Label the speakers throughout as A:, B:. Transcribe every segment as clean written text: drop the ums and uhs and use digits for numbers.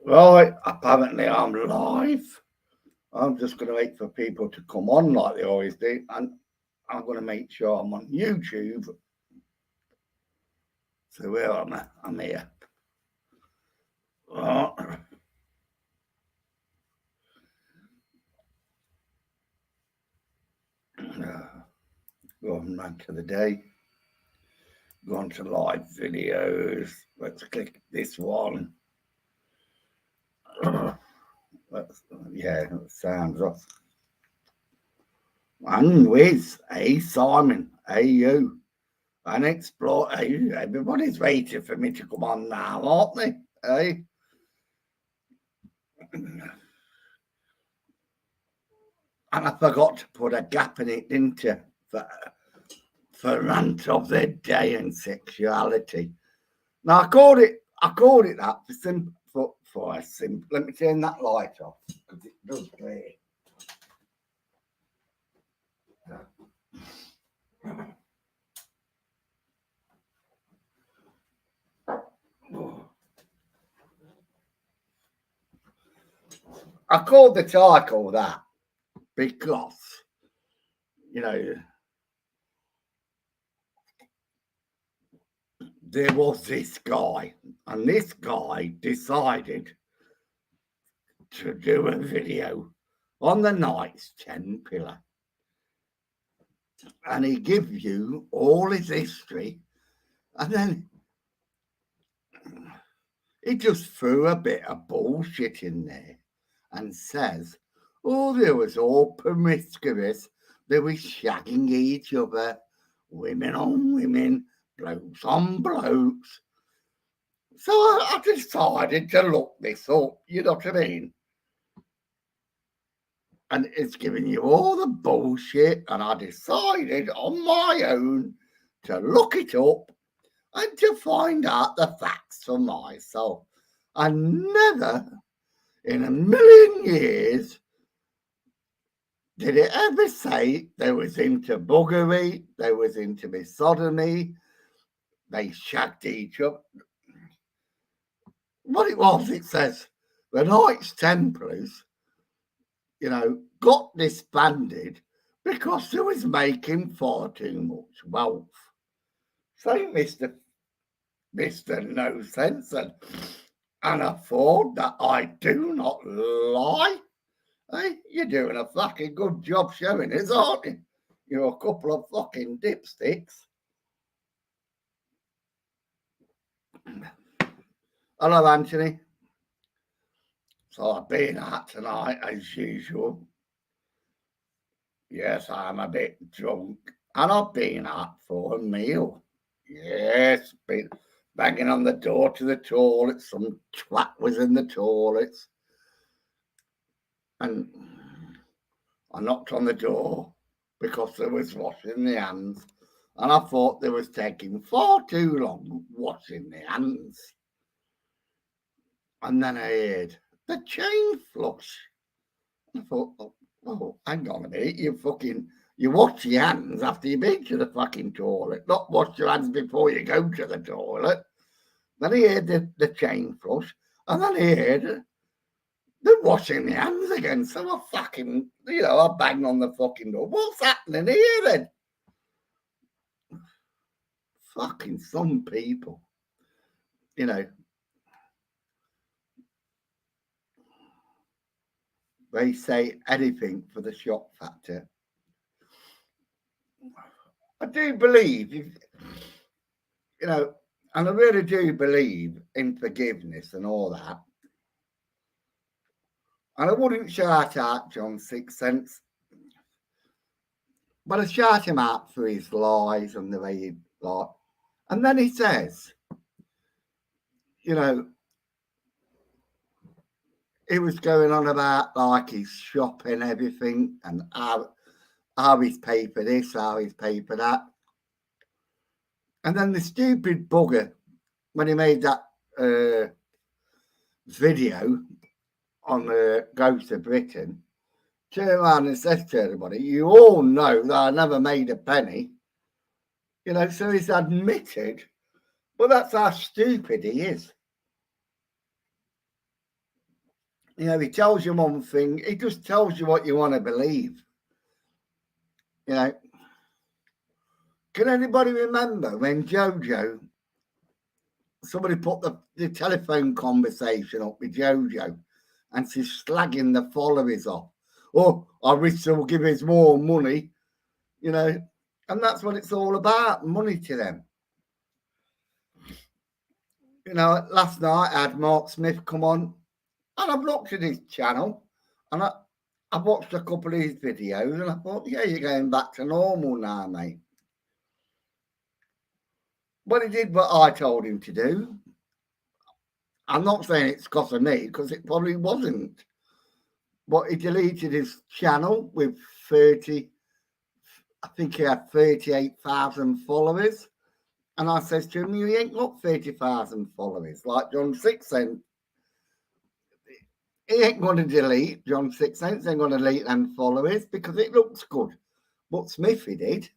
A: Right, apparently I'm live. I'm just going to wait for people to come on like they always do, and I'm going to make sure I'm on YouTube. So where am I? I'm here. Right. Go on, rant of the day. Go on to live videos. Let's click this one. Let's, yeah, sounds off. And whiz, hey Simon, hey you. And explore, hey, everybody's waiting for me to come on now, aren't they? Hey. And I forgot to put a gap in it, didn't you? For rant of the day and sexuality. Now I called it that for a simple. Let me turn that light off because it does glare. I called the title that because you know there was this guy, and this guy decided to do a video on the Knights 10 pillar. And he gives you all his history, and then he just threw a bit of bullshit in there and says, oh, they was all promiscuous, they was shagging each other, women on women, blokes on blokes. So I decided to look this up, you know what I mean? And it's giving you all the bullshit, and I decided on my own to look it up and to find out the facts for myself. I never in a million years did it ever say they was into buggery, they was into misogyny, they shagged each other. What it was, it says the Knights Templars, got disbanded because they was making far too much wealth. So, Mr. No Sense, and afford that I do not lie. Hey, you're doing a fucking good job showing it, aren't you? You're a couple of fucking dipsticks. Hello, Anthony. So I've been out tonight as usual. Yes, I'm a bit drunk, and I've been out for a meal. Yes, been banging on the door to the toilet. Some twat was in the toilets, and I knocked on the door because there was washing the hands, and I thought they was taking far too long washing the hands. And then I heard the chain flush. I thought, oh, hang on a minute, you wash your hands after you've been to the fucking toilet, not wash your hands before you go to the toilet. Then I heard the chain flush, and then I heard they're washing their hands again. So I fucking, I bang on the fucking door. What's happening here then? Fucking some people, they say anything for the shock factor. I do believe, and I really do believe in forgiveness and all that. And I wouldn't shout out John Sixpence, but I shout him out for his lies and the way he lied. And then he says, he was going on about like his shop and everything, and how he's paid for this, how he's paid for that. And then the stupid bugger, when he made that video on the Ghost of Britain, turned around and says to everybody, you all know that I never made a penny. So he's admitted, but that's how stupid he is. You know, he tells you one thing, he just tells you what you want to believe. You know, can anybody remember when Jojo, somebody put the telephone conversation up with Jojo and she's slagging the followers off? Oh, I wish they would give us more money, you know, and that's what it's all about, money to them. You know, last night I had Mark Smith come on and I've looked at his channel and I've watched a couple of his videos and I thought, yeah, you're going back to normal now, mate. But he did what I told him to do. I'm not saying it's because of me, because it probably wasn't. But he deleted his channel with 30, I think he had 38,000 followers. And I says to him, you ain't got 30,000 followers. Like John Sixcent, he ain't going to delete John Sixcent, ain't going to delete them followers because it looks good. But Smithy did.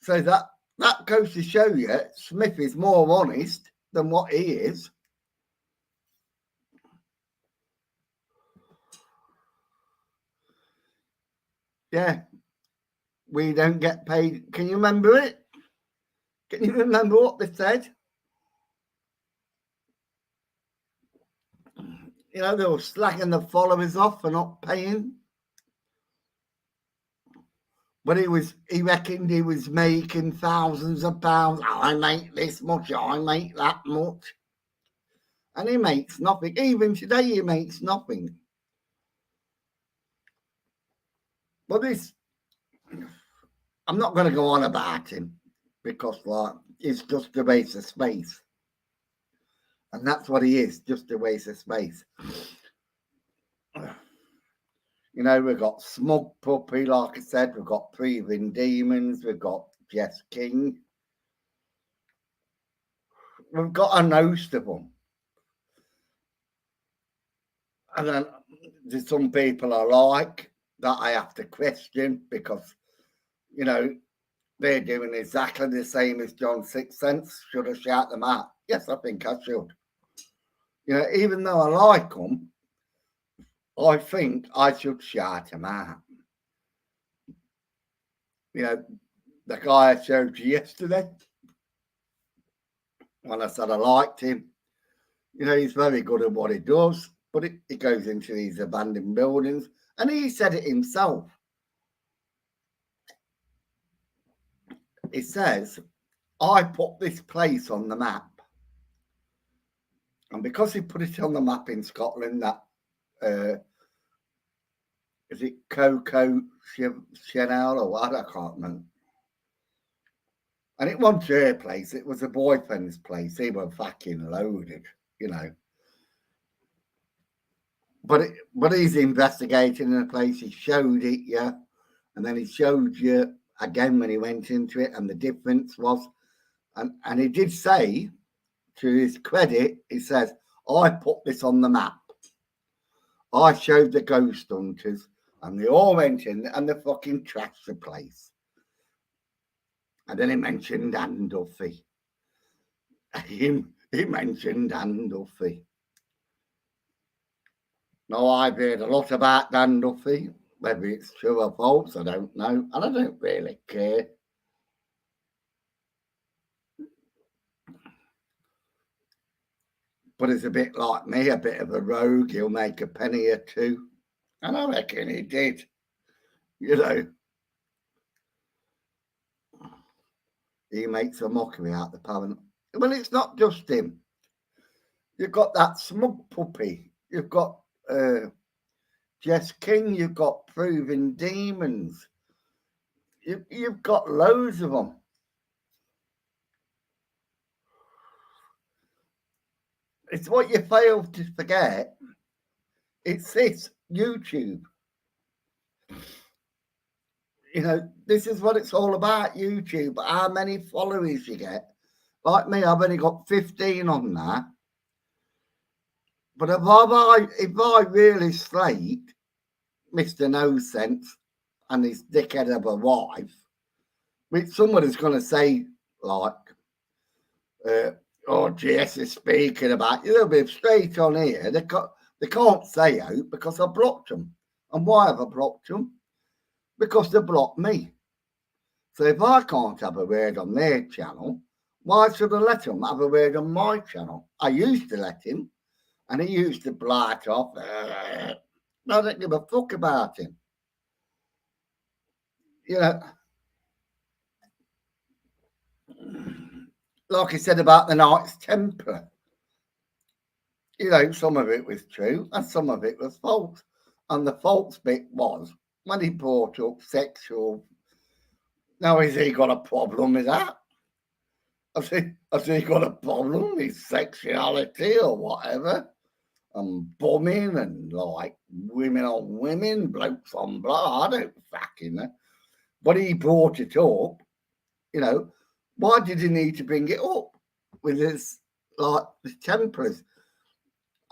A: So that goes to show you Smith is more honest than what he is. Yeah, we don't get paid. Can you remember it? Can you remember what they said? You know, they were slagging the followers off for not paying. But he reckoned he was making thousands of pounds. I make this much, I make that much. And he makes nothing. Even today, he makes nothing. But this, I'm not going to go on about him because, like, it's just a waste of space. And that's what he is, just a waste of space. You know, we've got Smug Puppy, like I said, we've got Breathing Demons, we've got Jess King. We've got a host of them. And then there's some people I like that I have to question because, you know, they're doing exactly the same as John Sixcent. Should I shout them out? Yes, I think I should. You know, even though I like them, I think I should shout him out. You know, the guy I showed you yesterday, when I said I liked him, you know, he's very good at what he does, but he goes into these abandoned buildings, and he said it himself. He says, I put this place on the map. And because he put it on the map in Scotland, that is it Coco Chanel or what? I can't remember. And it wasn't her place, it was a boyfriend's place. He was fucking loaded, you know. But he's investigating in a place, he showed it, yeah. And then he showed you again when he went into it, and the difference was, and he did say, to his credit, he says, I put this on the map. I showed the ghost hunters, and they all went in and they fucking trashed the place. And then he mentioned Dan Duffy. He mentioned Dan Duffy. Now, I've heard a lot about Dan Duffy. Whether it's true or false, I don't know. And I don't really care. But he's a bit like me, a bit of a rogue. He'll make a penny or two. And I reckon he did. You know. He makes a mockery out of the parent. Well, it's not just him. You've got that Smug Puppy. You've got Jess King. You've got Proven Demons. You've got loads of them. It's what you fail to forget. It's this YouTube. You know, this is what it's all about, YouTube. How many followers you get. Like me, I've only got 15 on that. But if I really slate Mr. No Sense and his dickhead of a wife, which somebody's going to say, like, oh, Jess is speaking about you, they'll be straight on here. They can't say out because I blocked them. And why have I blocked them? Because they blocked me. So if I can't have a word on their channel, why should I let them have a word on my channel? I used to let him, and he used to blight off. I don't give a fuck about him. You know, like I said about the Knights Templar, you know, some of it was true and some of it was false. And the false bit was when he brought up sexual. Now, has he got a problem with that? Has he got a problem with sexuality or whatever? And bombing and like women on women, blokes on blood. I don't fucking know. But he brought it up, you know. Why did he need to bring it up with his like the Templars?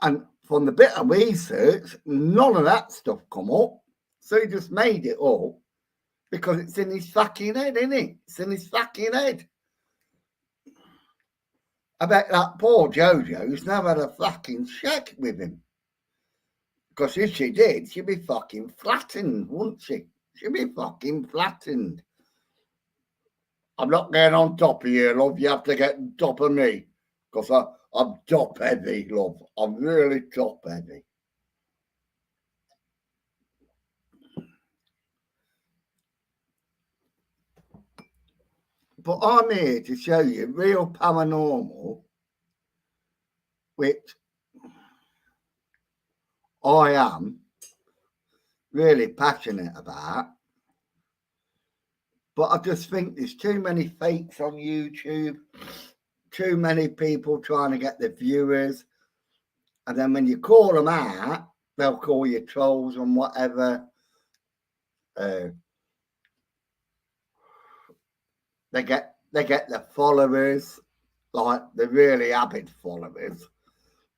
A: And from the bit of research, none of that stuff come up. So he just made it up because it's in his fucking head, isn't it? It's in his fucking head. I bet that poor Jojo's never had a fucking check with him. Because if she did, she'd be fucking flattened, wouldn't she? She'd be fucking flattened. I'm not getting on top of you, love. You have to get on top of me. Because I'm top heavy, love. I'm really top heavy. But I'm here to show you real paranormal, which I am really passionate about. But I just think there's too many fakes on YouTube, too many people trying to get the viewers. And then when you call them out, they'll call you trolls and whatever. They get the followers, like the really avid followers.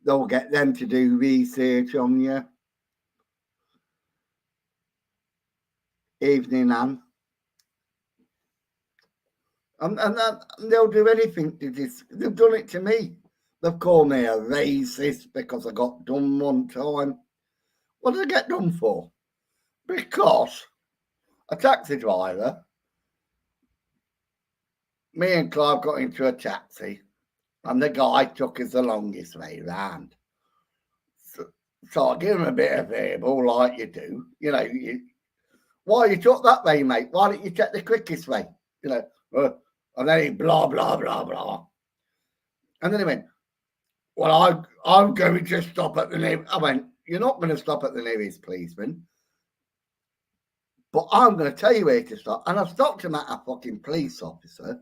A: They'll get them to do research on you. Evening, Anne. And they'll do anything to this. They've done it to me. They've called me a racist because I got done one time. What did I get done for? Because a taxi driver, me and Clive got into a taxi, and the guy took us the longest way round. So I give him a bit of verbal, like you do. You know, why you took that way, mate? Why didn't you take the quickest way? You know, and then he blah, blah, blah, blah. And then he went, well, I'm going to stop at the nearest. I went, you're not going to stop at the nearest policeman. But I'm going to tell you where to stop. And I stopped him at a fucking police officer.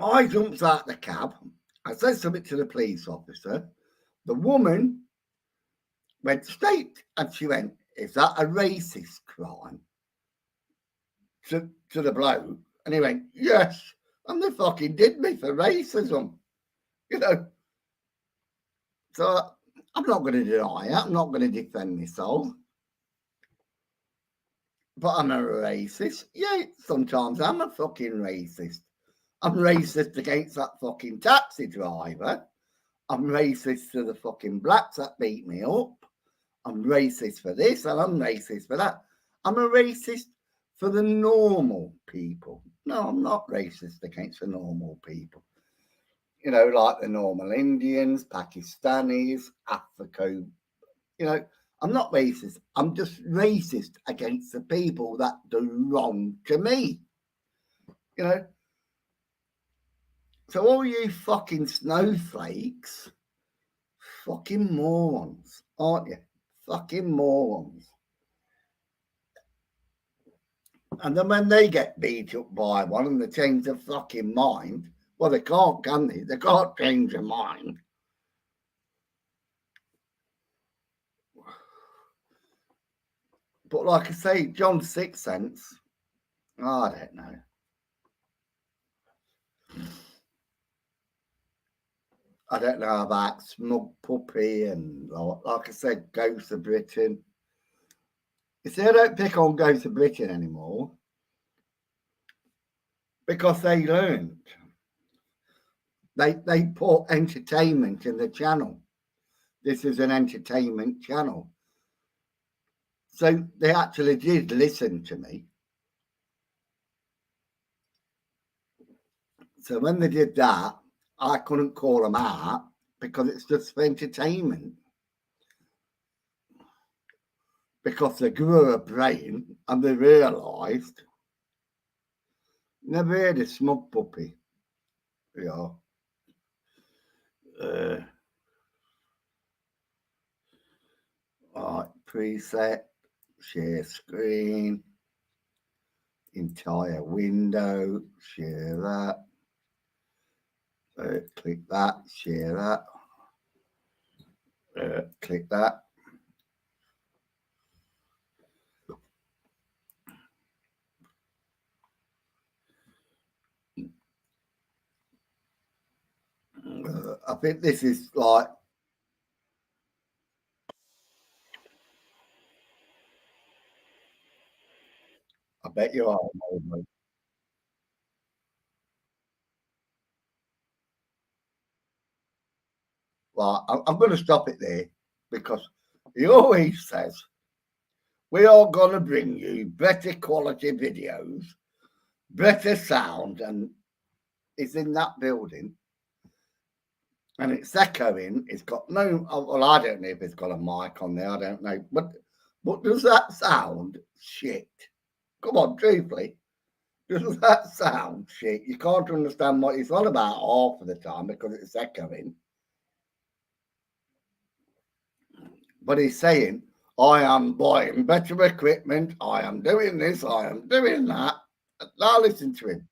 A: I jumps out the cab. I said something to the police officer. The woman went straight and she went, is that a racist crime? To the bloke. And he went, yes. And they fucking did me for racism. You know. So I'm not going to deny it. I'm not going to defend myself. But I'm a racist. Yeah, sometimes I'm a fucking racist. I'm racist against that fucking taxi driver. I'm racist to the fucking blacks that beat me up. I'm racist for this and I'm racist for that. I'm a racist for the normal people. No, I'm not racist against the normal people. You know, like the normal Indians, Pakistanis, Africa. You know, I'm not racist. I'm just racist against the people that do wrong to me. You know. So all you fucking snowflakes, fucking morons, aren't you? Fucking morons. And then when they get beat up by one and they change their fucking mind, well, they can't, can they? They can't change their mind. But like I say, John's Sixth Sense, I don't know. I don't know about Smug Puppy and, like I said, Ghost of Britain. You see, I don't pick on Ghost of Britain anymore because they learned. They put entertainment in the channel. this is an entertainment channel. So they actually did listen to me. So when they did that, I couldn't call them out because it's just for entertainment. Because they grew a brain and they realised, never heard of smug puppy, you know. Right, preset, share screen, entire window, share that, click that, share that, click that. I think this is like, I bet you are. Well, I'm going to stop it there because he always says, we are going to bring you better quality videos, better sound, and it's in that building and it's echoing. It's got no, well, I don't know if it's got a mic on there, I don't know. But does that sound shit? Come on, truthfully. Does that sound shit? You can't understand what he's on about half of the time because it's echoing. But he's saying, I am buying better equipment, I am doing this, I am doing that. Now listen to him.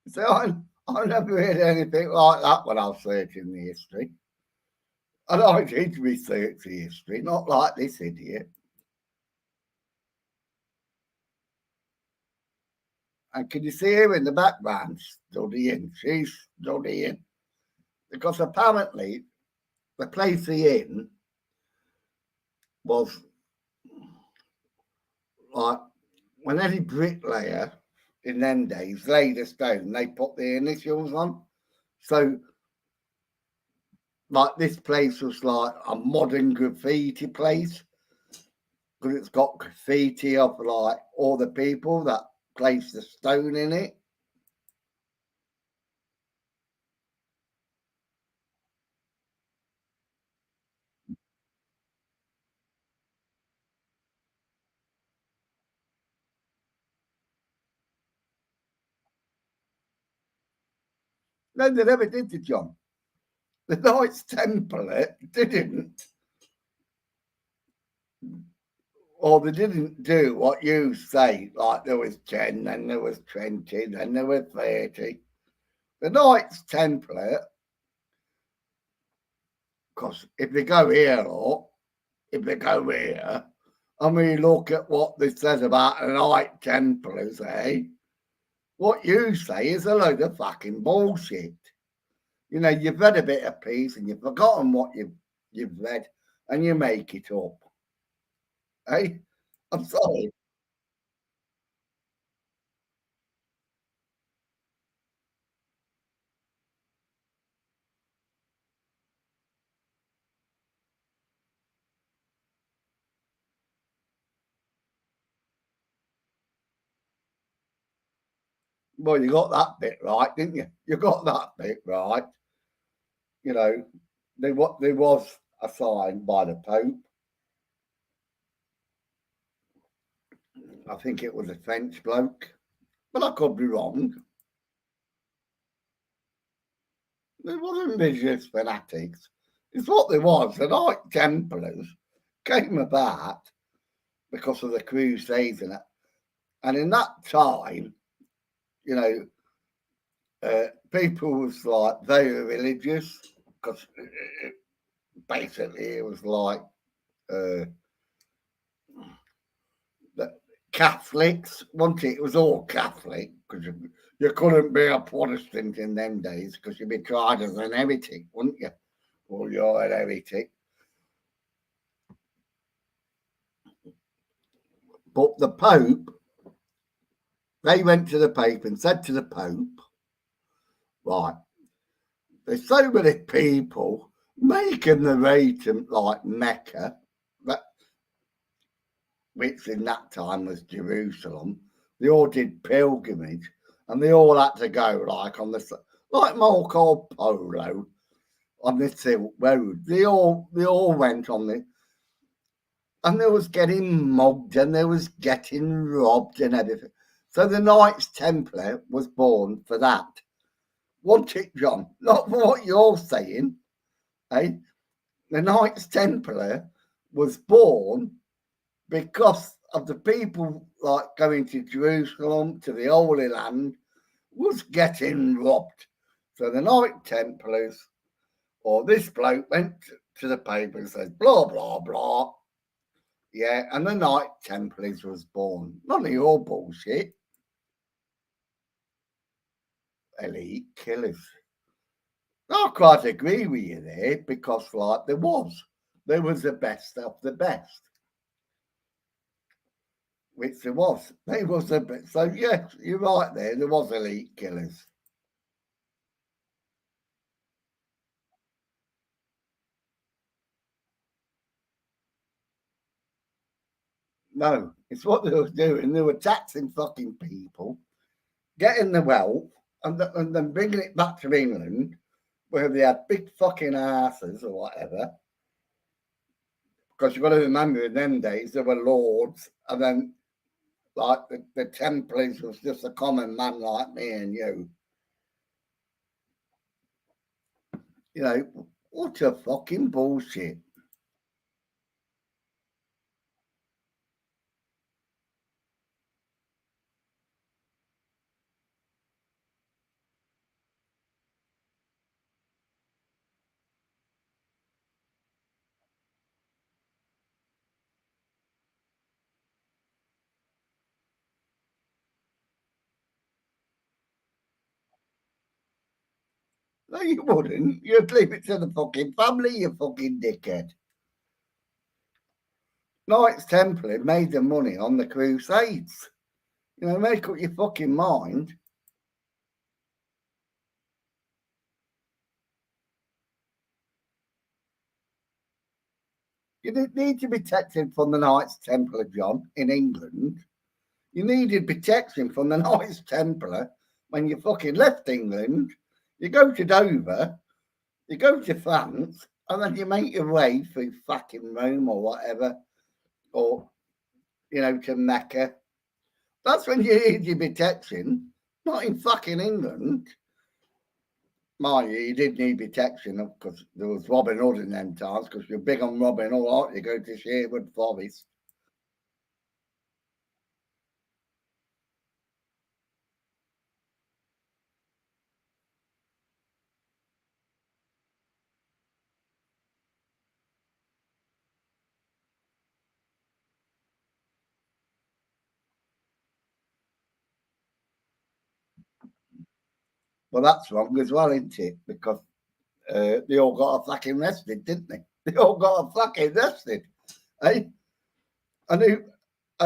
A: So I never heard anything like that when I was searching the history. And I did research the history, not like this idiot. And can you see her in the background studying? She's studying. Because apparently the place he in was like when any bricklayer in them days laid a stone, they put the initials on. So like this place was like a modern graffiti place because it's got graffiti of like all the people that placed the stone in it. No, they never did to John. The Knights Templar didn't, or they didn't do what you say, like there was 10, then there was 20, then there was 30. The Knights Templar, because if they go here, or if they go here, and we look at what this says about the Knight Templars, eh? What you say is a load of fucking bullshit. You know, you've read a bit of piece and you've forgotten what you've read and you make it up. Hey, I'm sorry. Well, you got that bit right, didn't you? You got that bit right. You know, there was a sign by the Pope. I think it was a French bloke, but I could be wrong. There wasn't religious fanatics. It's what there was. The Knight Templars came about because of the Crusades and that. And in that time, you know, people was like very religious because basically it was like uh, Catholics, wasn't it? It was all Catholic because you couldn't be a Protestant in them days because you'd be tried as an heretic, wouldn't you? Or you're an heretic. But the Pope, they went to the Pope and said to the Pope, right, there's so many people making the way to like Mecca, which in that time was Jerusalem. They all did pilgrimage, and they all had to go like on this, like Marco Polo on this road. They all went on it, and they was getting mugged, and they was getting robbed and everything. So the Knights Templar was born for that. Wasn't it, John? Not for what you're saying, eh? The Knights Templar was born because of the people like going to Jerusalem, to the Holy Land, was getting robbed. So the Knight Templars, or this bloke, went to the paper and says, blah, blah, blah. Yeah, and the Knight Templars was born. None of your bullshit. Elite killers. I quite agree with you there because, like, there was the best of the best. Which there was. There was a bit. So, yes, you're right there. There was elite killers. No, it's what they were doing. They were taxing fucking people, getting the wealth, and then bringing it back to England, where they had big fucking asses or whatever. Because you've got to remember, in them days, there were lords, and then, like, the Templars was just a common man like me and you. You know, what a fucking bullshit. No, you wouldn't. You'd leave it to the fucking family, you fucking dickhead. Knights Templar made the money on the Crusades. You know, make up your fucking mind. You didn't need to be protected from the Knights Templar, John, in England. You needed protection from the Knights Templar when you fucking left England. You go to Dover, you go to France, and then you make your way through fucking Rome or whatever, or, you know, to Mecca. That's when you need your protection, not in fucking England. Mind you, you did need protection because there was Robin Hood in them times because you're big on Robin Hood, aren't you? Go to Sherwood Forest. Well, that's wrong as well, isn't it? Because they all got a fucking arrested, didn't they? They all got a fucking arrested. Eh? And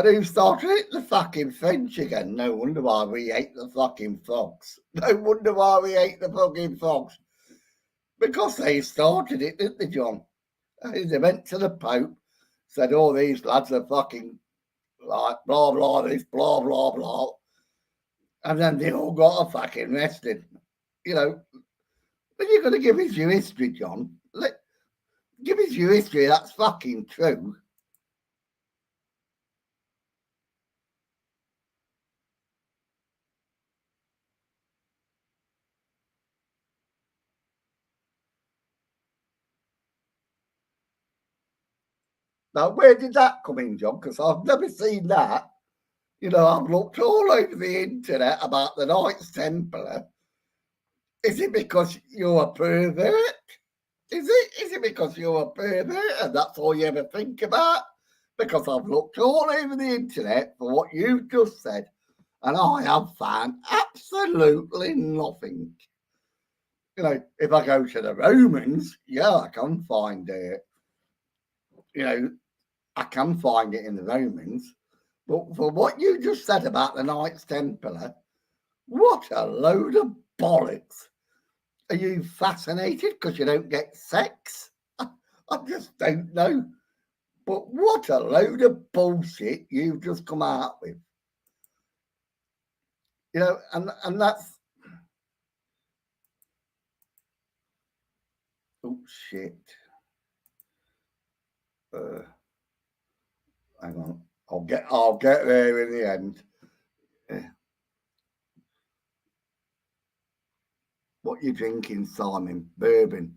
A: who started it? The fucking French again. No wonder why we ate the fucking frogs. No wonder why we ate the fucking frogs. Because they started it, didn't they, John? They went to the Pope, said, all these lads are fucking like blah blah this, blah blah blah. And then they all got a fucking arrested. You know, but you're gonna give us your history, John. Give us your history, that's fucking true. Now, where did that come in, John? Because I've never seen that. You know, I've looked all over the internet about the Knights Templar. Is it because you're a pervert? Is it? Is it because you're a pervert and that's all you ever think about? because I've looked all over the internet for what you've just said, and I have found absolutely nothing. You know, if I go to the Romans, yeah, I can find it. You know, I can find it in the Romans. But for what you just said about the Knights Templar, what a load of bollocks. Are you fascinated because you don't get sex? I just don't know. But what a load of bullshit you've just come out with. You know, and that's... Oh, shit. Hang on. I'll get there in the end. What you drinking, Simon? Bourbon.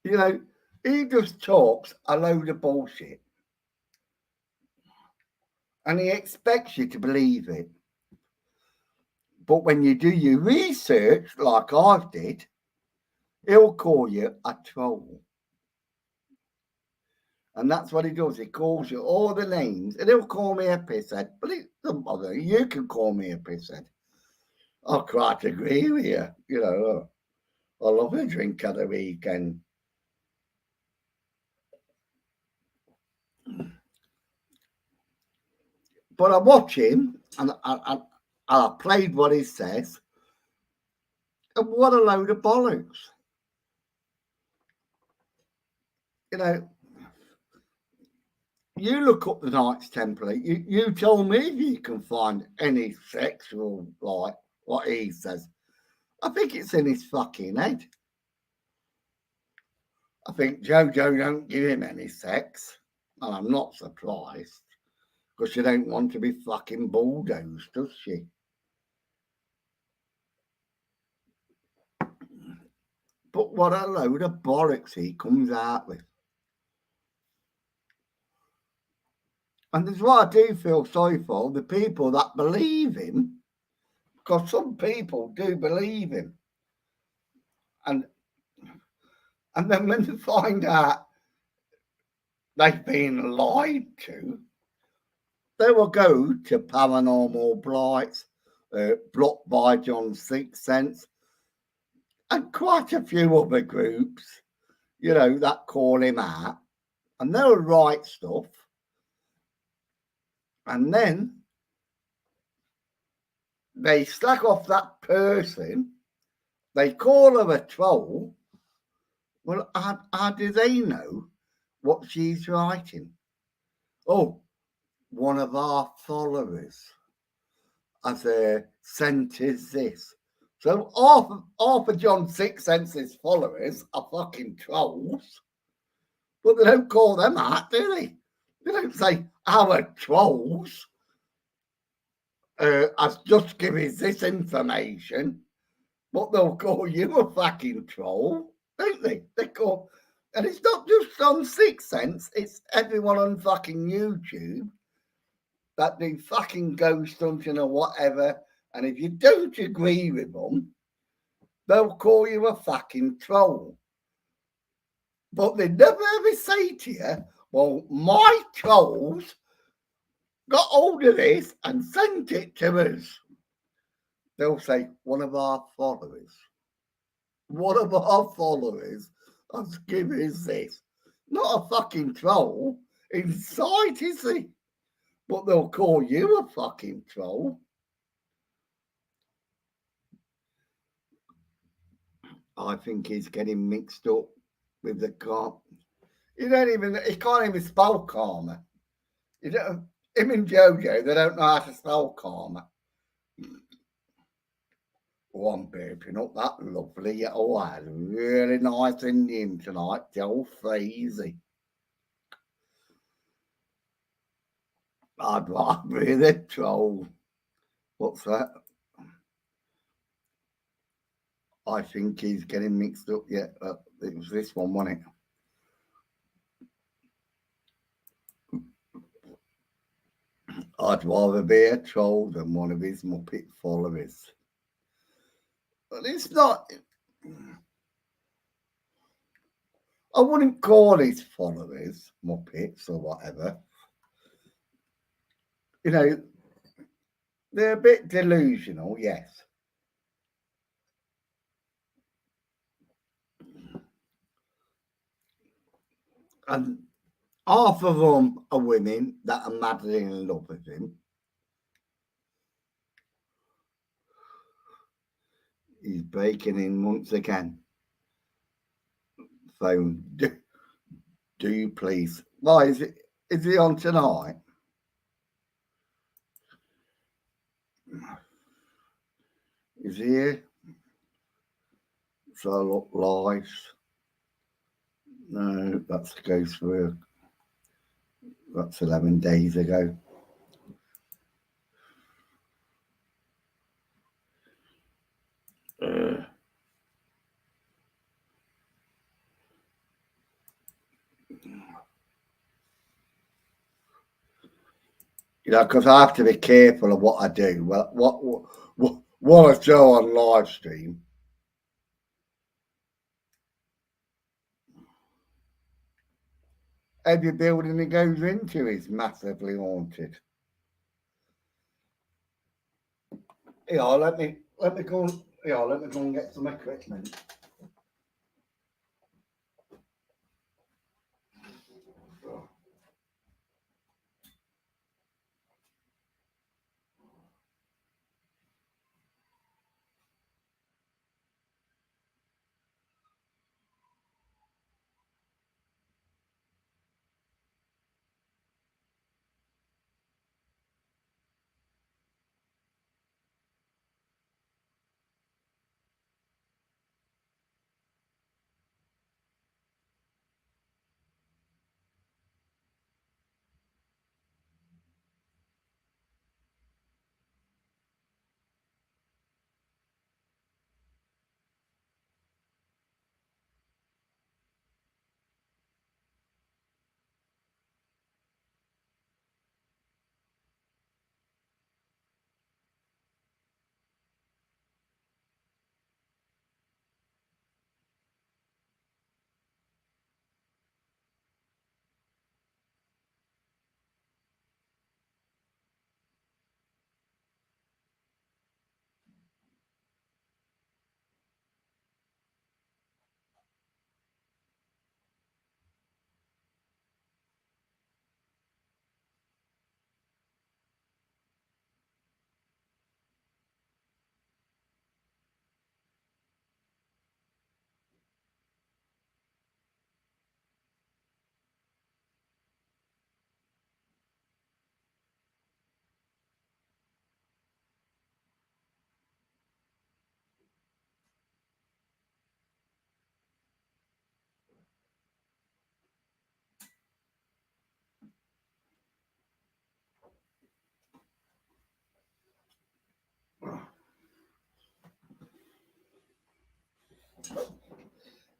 A: You know, he just talks a load of bullshit. And he expects you to believe it. But when you do your research, like I did, he'll call you a troll. And that's what he does. He calls you all the names. And he'll call me a pisshead. But it doesn't bother. You can call me a pisshead. I quite agree with you. You know, I love a drink at the weekend. But I watch him and I played what he says. And what a load of bollocks. You know, you look up the Knights Templar. You tell me if you can find any sexual, like what he says. I think it's in his fucking head. I think Jojo don't give him any sex. And I'm not surprised. Because she don't want to be fucking bulldozed, does she? But what a load of bollocks he comes out with. And that's why I do feel sorry for the people that believe him, because some people do believe him. And then when they find out they've been lied to, they will go to Paranormal Blights, Blocked by John's Sixth Sense, and quite a few other groups, you know, that call him out. And they'll write stuff. And then they slag off that person. They call her a troll. Well, how do they know what she's writing? Oh, one of our followers has sent us this. So half of John Sixth Sense's followers are fucking trolls. But they don't call them out, do they? They don't say, our trolls has just given us this information. But they'll call you a fucking troll, don't they? They call... And it's not just on Sixth Sense, it's everyone on fucking YouTube that do fucking ghost hunting or whatever. And if you don't agree with them, they'll call you a fucking troll. But they never ever say to you, well, my trolls got hold of this and sent it to us. They'll say, one of our followers. One of our followers has given us this. Not a fucking troll. Inside, is he? But they'll call you a fucking troll. I think he's getting mixed up with the car. He can't even spell karma. Him and Jojo, they don't know how to spell karma. Oh, I'm burping up that lovely. Oh, I had a really nice Indian tonight. Joe Frazee. I'd rather be the troll. What's that? I think he's getting mixed up. Yeah, it was this one, wasn't it? I'd rather be a troll than one of his Muppet followers. But it's not... I wouldn't call his followers Muppets or whatever. You know, they're a bit delusional, yes. And half of them are women that are madly in love with him. He's breaking in once again. Phone, do you please? Why is it? Is he on tonight? Is he here? So I look live. No, that's goes through. That's 11 days ago. Uh, you know, because I have to be careful of what I do. Well, what I show on live stream. Every building it goes into is massively haunted. Yeah, let me go. Yeah, let me go and get some equipment.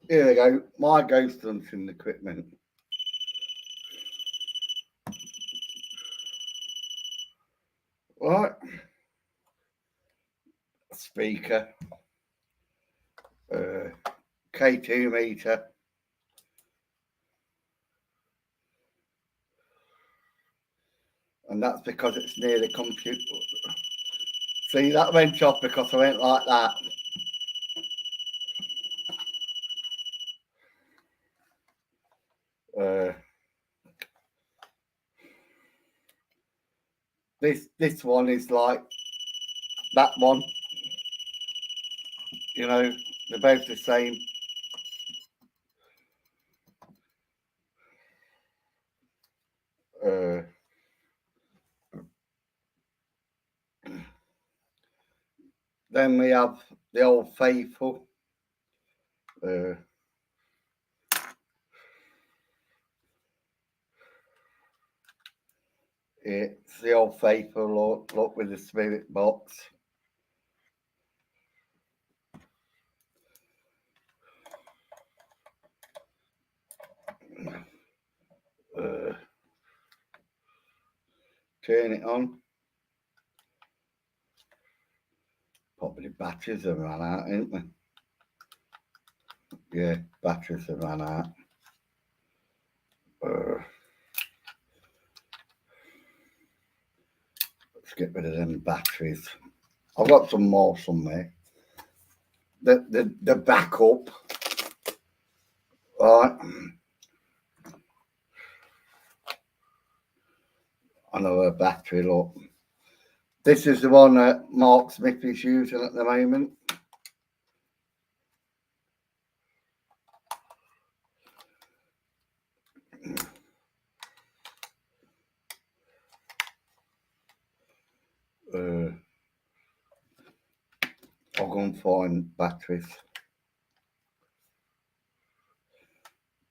A: Here we go. My ghost hunting equipment. Right. Speaker. K2 meter. And that's because it's near the computer. See, that went off because I went like that. Uh, this one is like that one. You know, they're both the same. Uh, then we have the old faithful. Uh, it's the old faithful look with the spirit box. Uh, turn it on. Probably batteries have run out, ain't they? Yeah, batteries have run out. Let's get rid of them batteries. I've got some more somewhere. The backup. Right. Another battery, look. This is the one that Mark Smith is using at the moment. I'll go and find batteries.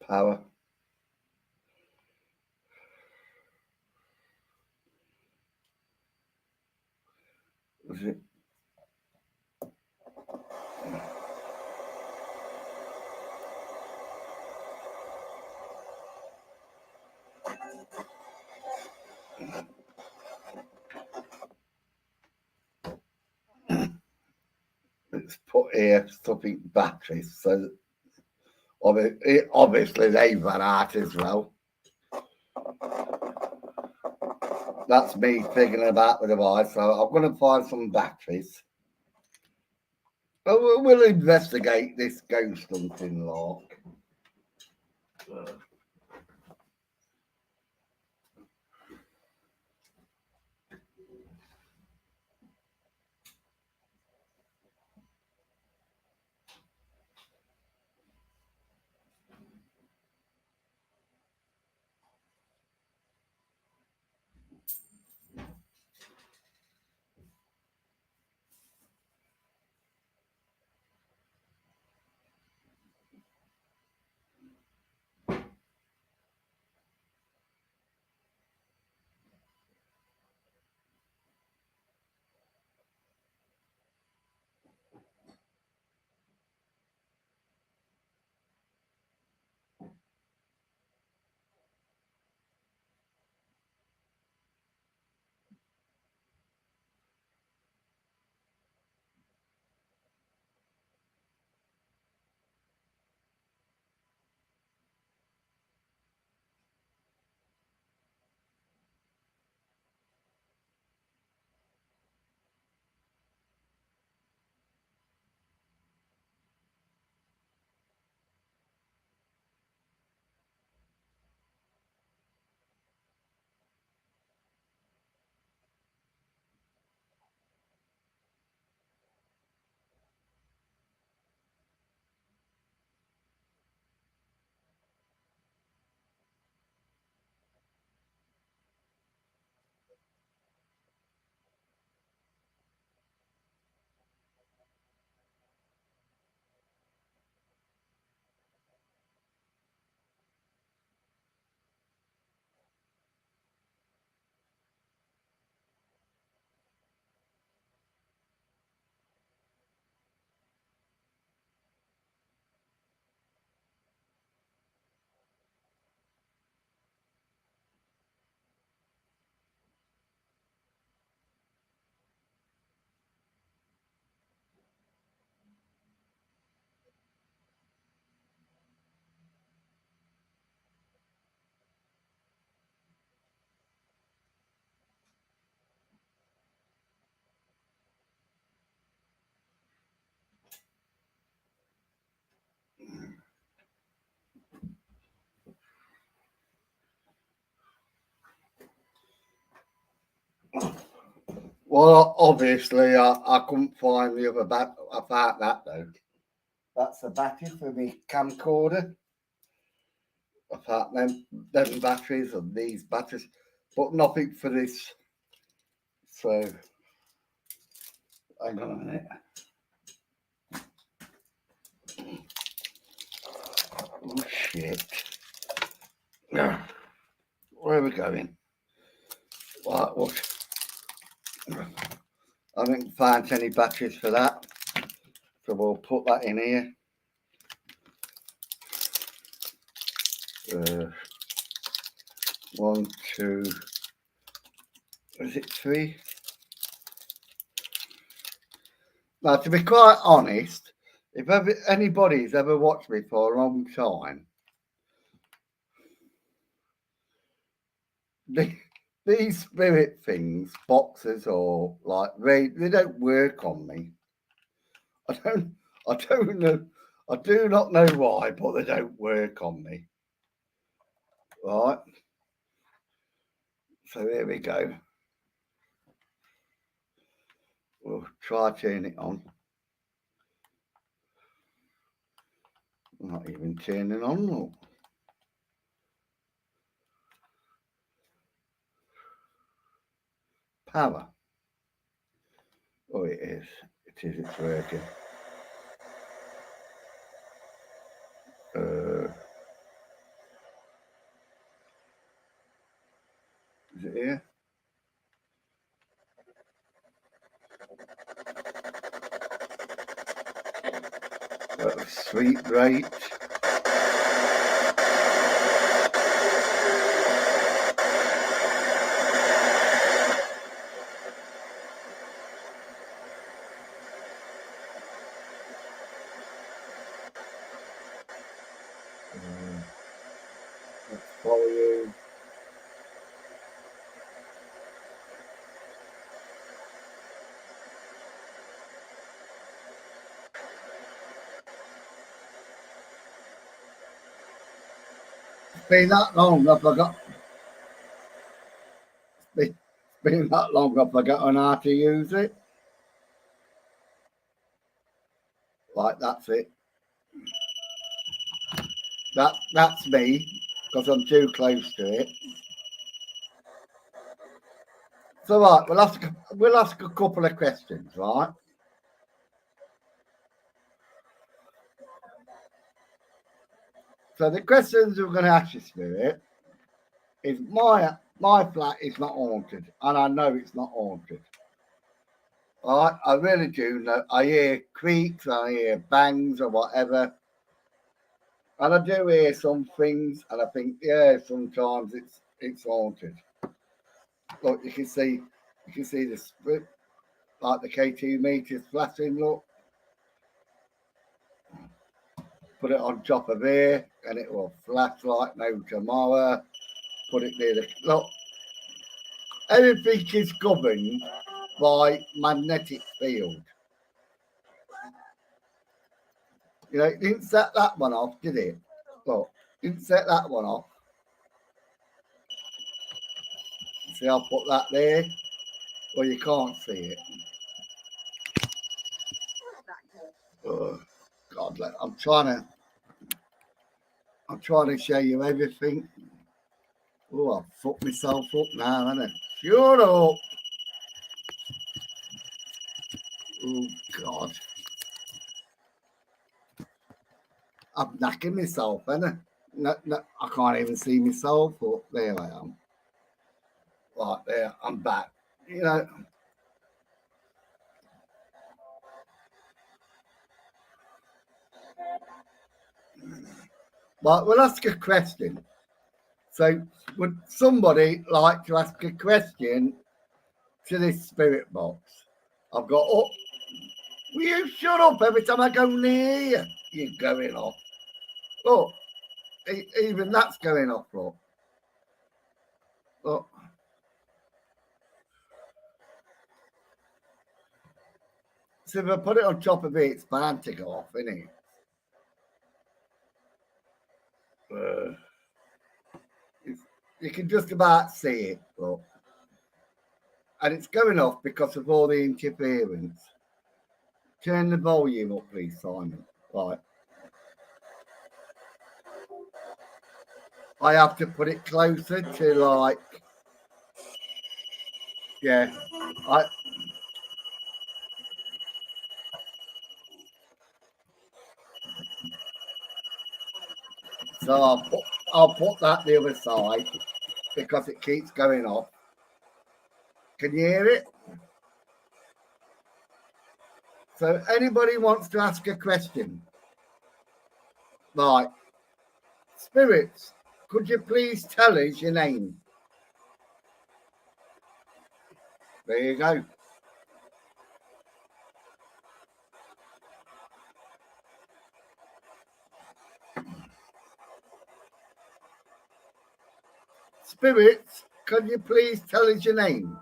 A: Power. Was it? Let's put here something batteries. So obviously they've run out as well. That's me figuring about the device. So I'm going to find some batteries. We'll investigate this ghost hunting lark. Well, obviously, I couldn't find the other bat. I found that though. That's the battery for the camcorder. I found them batteries and these batteries, but nothing for this. So, hang on a minute. Oh shit! Where are we going? Right, what? I haven't found any batteries for that, so we'll put that in here. One, two, is it three? Now, to be quite honest, if anybody's ever watched me for a long time, these spirit things, boxes or like they don't work on me. I don't know. I do not know why, but they don't work on me. Right. So here we go. We'll try turning it on. Not even turning on. Look. Power. Oh, it is. It is. It's working. Is it here? Sweet rate. Volume. It's been that long, I forgot. It's been that long, I forgotten how to use it. Like that's it. That's me because I'm too close to it. So right, we'll ask a couple of questions, right? So the questions we're going to ask you, Spirit, is my flat is not haunted, and I know it's not haunted. Right, I really do know. I hear creaks, I hear bangs or whatever, and I do hear some things, and I think, yeah, sometimes it's haunted. Look, you can see the split, like the K2 meters flashing. Look, put it on top of here, and it will flash like no tomorrow. Put it near the look. Everything is governed by magnetic field. You know, it didn't set that one off, did it? Look, didn't set that one off. See, I'll put that there. Well, you can't see it. Oh, God, look, I'm trying to show you everything. Oh, I've fucked myself up now, haven't I? Shut up. Oh, God. I'm knacking myself, haven't I? No, no, I can't even see myself, but there I am. Right there, I'm back. You know, but we'll ask a question. So, would somebody like to ask a question to this spirit box? I've got, oh, will you shut up every time I go near you? You're going off. Look, even that's going off, look. Look. So if I put it on top of it, it's bound to go off, isn't it? You can just about see it, look. And it's going off because of all the interference. Turn the volume up, please, Simon. Right. I have to put it closer to like, yeah. I so I'll put that the other side because it keeps going off. Can you hear it? So anybody wants to ask a question? Right. Spirits, could you please tell us your name? There you go. Spirits, Could you please tell us your name?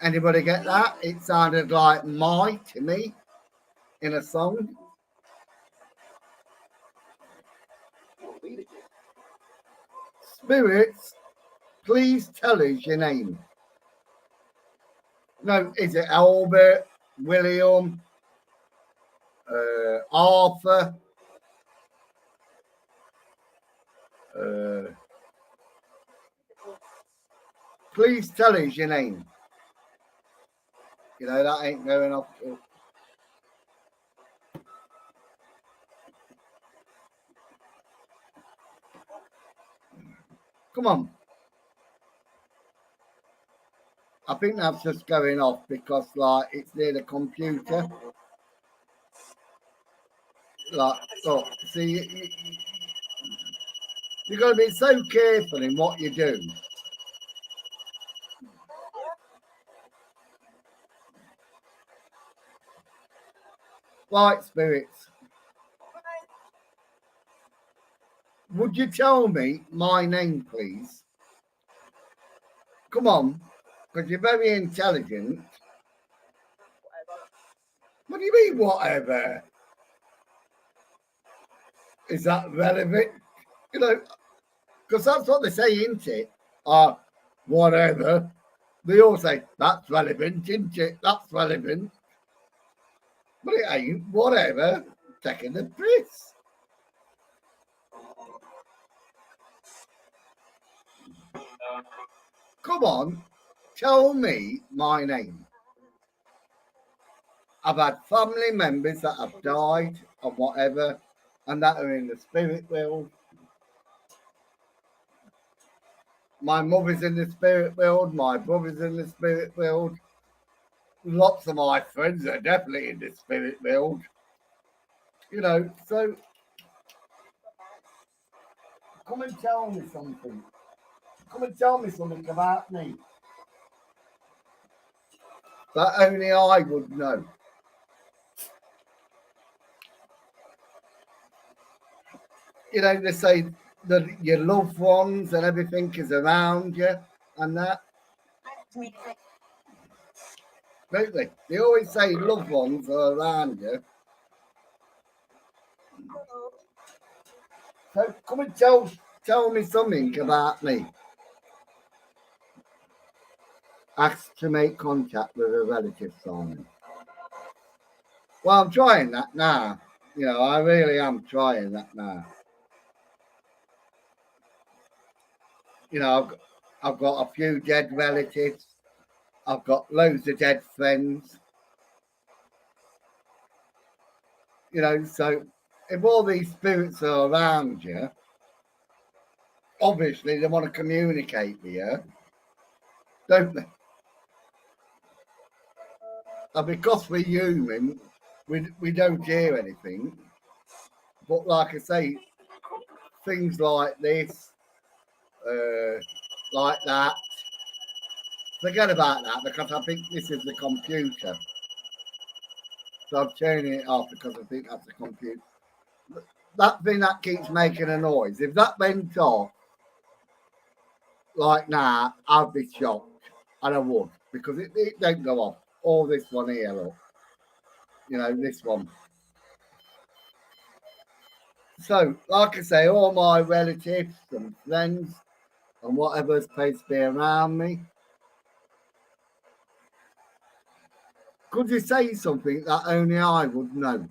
A: Anybody get that? It sounded like "my" to me in a song. Spirits, please tell us your name. No, is it Albert, William, Arthur? Uh, please tell us your name. You know, that ain't going off. Come on. I think that's just going off because, like, it's near the computer. Like, look, see, you got to be so careful in what you do. Right, spirits. Would you tell me my name, please? Come on, because you're very intelligent. What do you mean, whatever? Is that relevant? You know, because that's what they say, isn't it? Whatever. They all say, that's relevant, isn't it? That's relevant. But it ain't, whatever. Taking the piss. Come on, tell me my name. I've had family members that have died or whatever, and that are in the spirit world. My mother's in the spirit world, my brother's in the spirit world. Lots of my friends are definitely in the spirit world. You know, so come and tell me something. Come and tell me something about me that only I would know. You know, they say that your loved ones and everything is around you and that. Don't they? They always say loved ones are around you. So come and tell me something about me. Ask to make contact with a relative, Simon. Well, I'm trying that now. You know, I really am trying that now. You know, I've got a few dead relatives. I've got loads of dead friends. You know, so if all these spirits are around you, obviously they want to communicate with you, don't they? And because we're human, we don't hear anything. But like I say, things like this, uh, like that, forget about that because I think this is the computer. So I'm turning it off because I think that's the computer. That thing that keeps making a noise, if that went off like now, I'd be shocked. And I would because it don't go off. All this one here, look. You know, this one. So, like I say, all my relatives and friends and whatever's supposed to be around me. Could you say something that only I would know?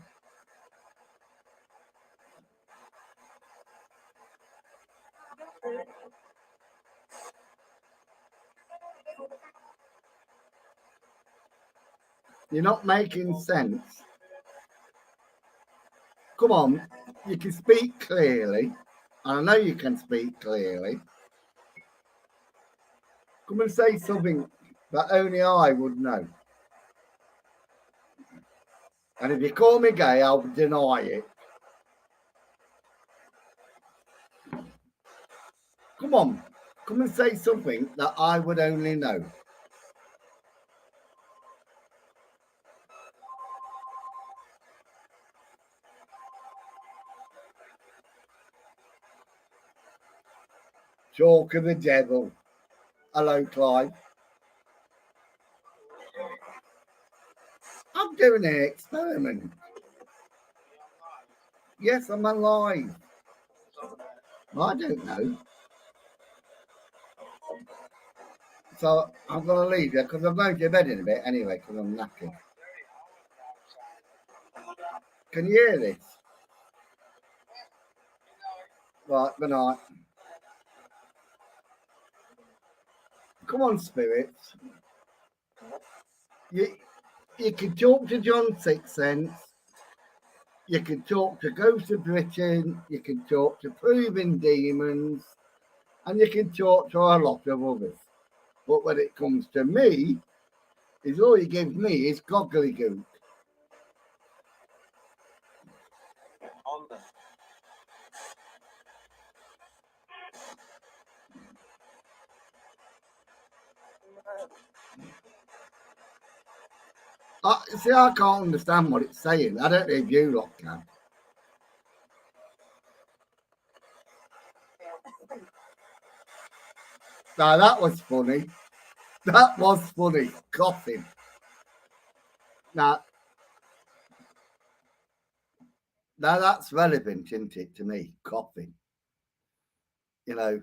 A: You're not making sense. Come on, you can speak clearly. And I know you can speak clearly. Come and say something that only I would know. And if you call me gay, I'll deny it. Come on, come and say something that I would only know. Talk of the devil. Hello, Clive. I'm doing an experiment. Yes, I'm alive. I don't know. So I'm going to leave you because I'm going to bed in a bit anyway because I'm knackered. Can you hear this? Right, good night. Come on, spirits. You, you can talk to John Sixcents. You can talk to Ghost of Britain. You can talk to Proving Demons. And you can talk to a lot of others. But when it comes to me, is all he gives me is gobbledygook. See, I can't understand what it's saying. I don't know if you lot can. Now, that was funny. That was funny. Coughing. Now, that's relevant, isn't it, to me? Coughing. You know,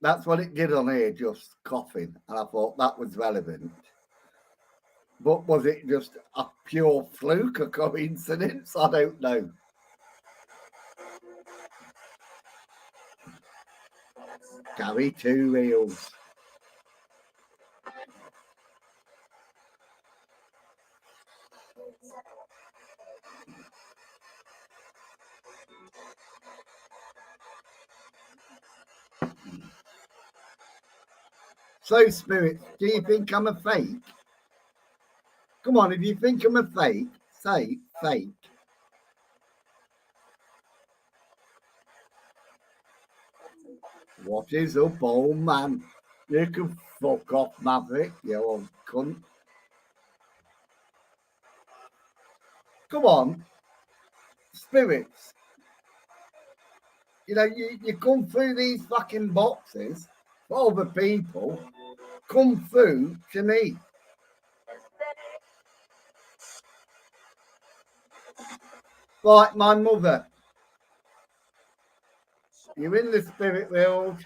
A: that's what it did on here, just coughing. And I thought that was relevant. But was it just a pure fluke, a coincidence? I don't know. Carry two wheels. So, Spirit, do you think I'm a fake? Come on, if you think I'm a fake, say fake. What is up, old man? You can fuck off, Maverick, you old cunt. Come on, spirits. You know, you come through these fucking boxes for other people. Come through to me. Like my mother. You're in the spirit world.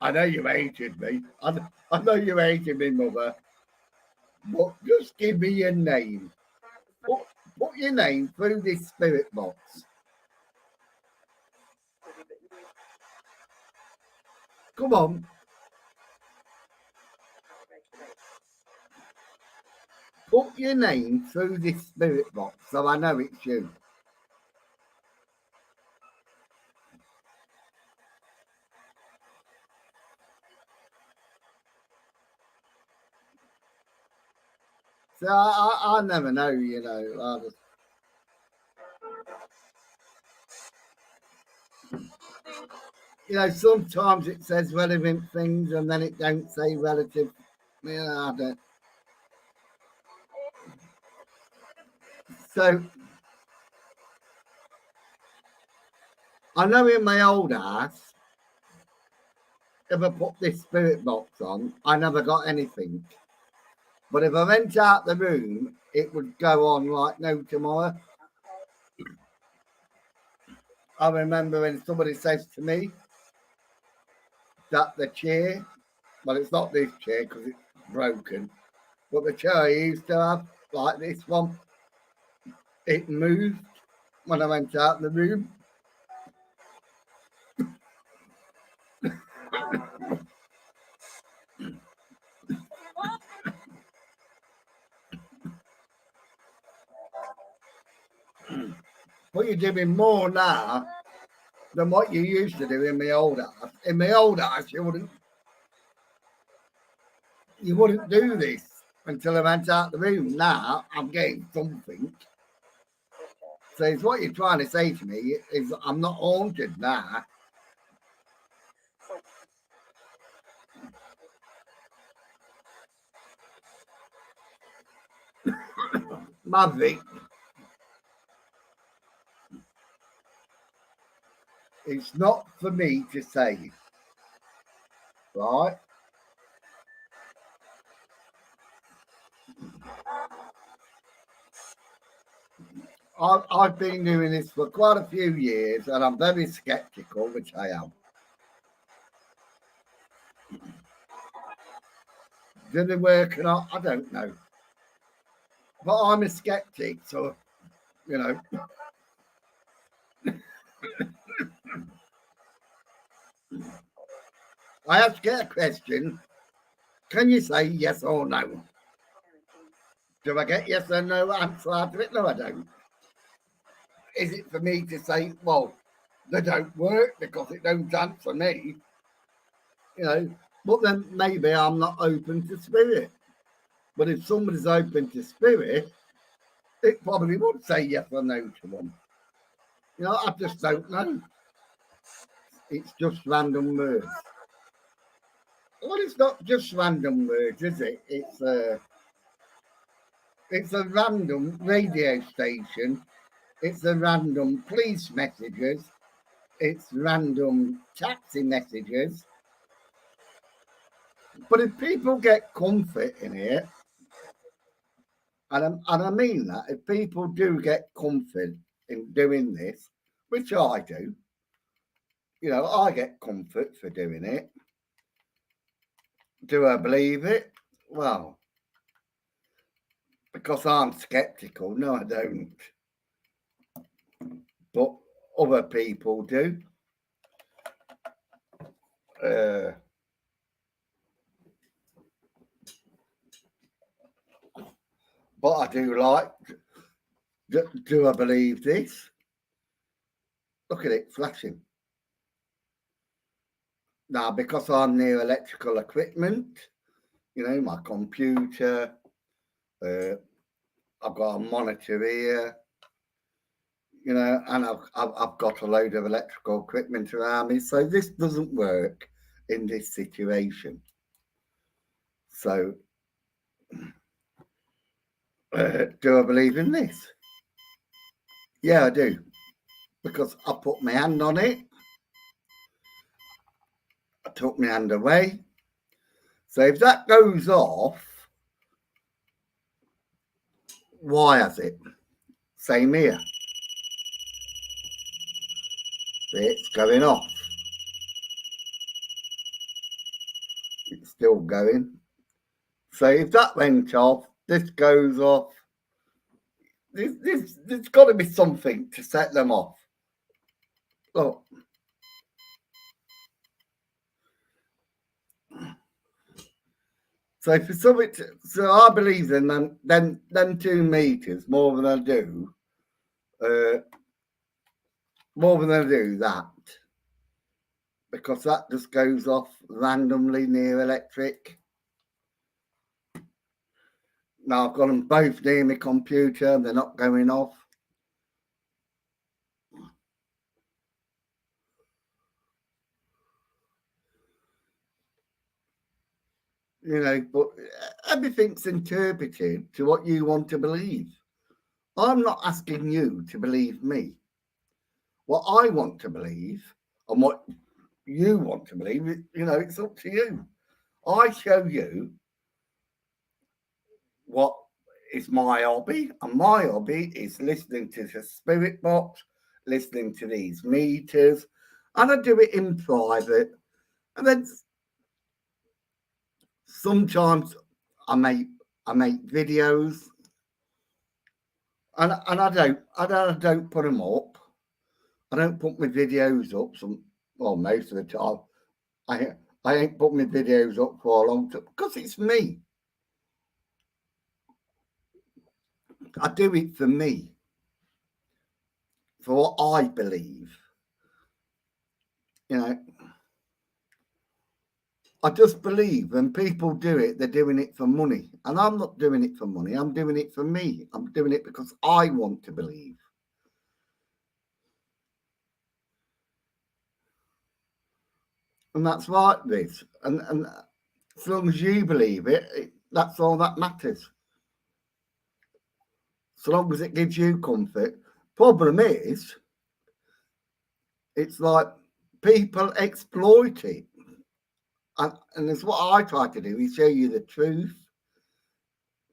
A: I know you hated me. I know you hated me, mother. But just give me your name. Put, put your name through this spirit box. Come on. Put your name through this spirit box so I know it's you. So I never know, you know. You know, sometimes it says relevant things and then it don't say relative. You know, I don't. So I know in my old house, if I put this spirit box on, I never got anything. But if I went out the room, it would go on like no tomorrow. I remember when somebody says to me that the chair, well, it's not this chair because it's broken, but the chair I used to have, like this one, it moved when I went out the room. But you're doing more now than what you used to do in my old house. In my old house, you wouldn't do this until I went out the room. Now I'm getting something. So it's what you're trying to say to me is I'm not haunted now. Maverick, It's not for me to say, right? I've been doing this for quite a few years and I'm very skeptical, which I am. Did it work or not? I don't know. But I'm a skeptic, so, you know, I ask you a question. Can you say yes or no? Do I get yes or no answer out of it? No, I don't. Is it for me to say, well, they don't work because it don't answer me? You know, but then maybe I'm not open to spirit. But if somebody's open to spirit, it probably would say yes or no to them. You know, I just don't know. It's just random words. Well, it's not just random words, is it? It's a random radio station. It's a random police messages. It's random taxi messages. But if people get comfort in it, and I mean that, if people do get comfort in doing this, which I do, you know, I get comfort for doing it. Do I believe it? Well, because I'm skeptical, no, I don't. But other people do. Uh, but I do like. Do I believe this? Look at it flashing. Now, because I'm near electrical equipment, you know, my computer, uh, I've got a monitor here, you know, and I've got a load of electrical equipment around me. So this doesn't work in this situation. So, do I believe in this? Yeah, I do. Because I put my hand on it, I took my hand away. So if that goes off, why has it? Same here. It's going off. It's still going. So if that went off, this goes off. There's got to be something to set them off. Look. So for something, so I believe in them 2 meters more than I do, more than I do that, because that just goes off randomly near electric. Now I've got them both near my computer and they're not going off. You know, but everything's interpreted to what you want to believe. I'm not asking you to believe me. What I want to believe and what you want to believe, you know, it's up to you. I show you what is my hobby, and my hobby is listening to the spirit box, listening to these meters, and I do it in private. And then sometimes I make videos, and I don't put them up. I don't put my videos up. Most of the time, I I ain't put my videos up for a long time because it's me. I do it for me, for what I believe. You know, I just believe when people do it, they're doing it for money. And I'm not doing it for money. I'm doing it for me. I'm doing it because I want to believe. And that's like this. And as long as you believe it, that's all that matters. So long as it gives you comfort. Problem is, It's like people exploit it. And it's what I try to do is show you the truth,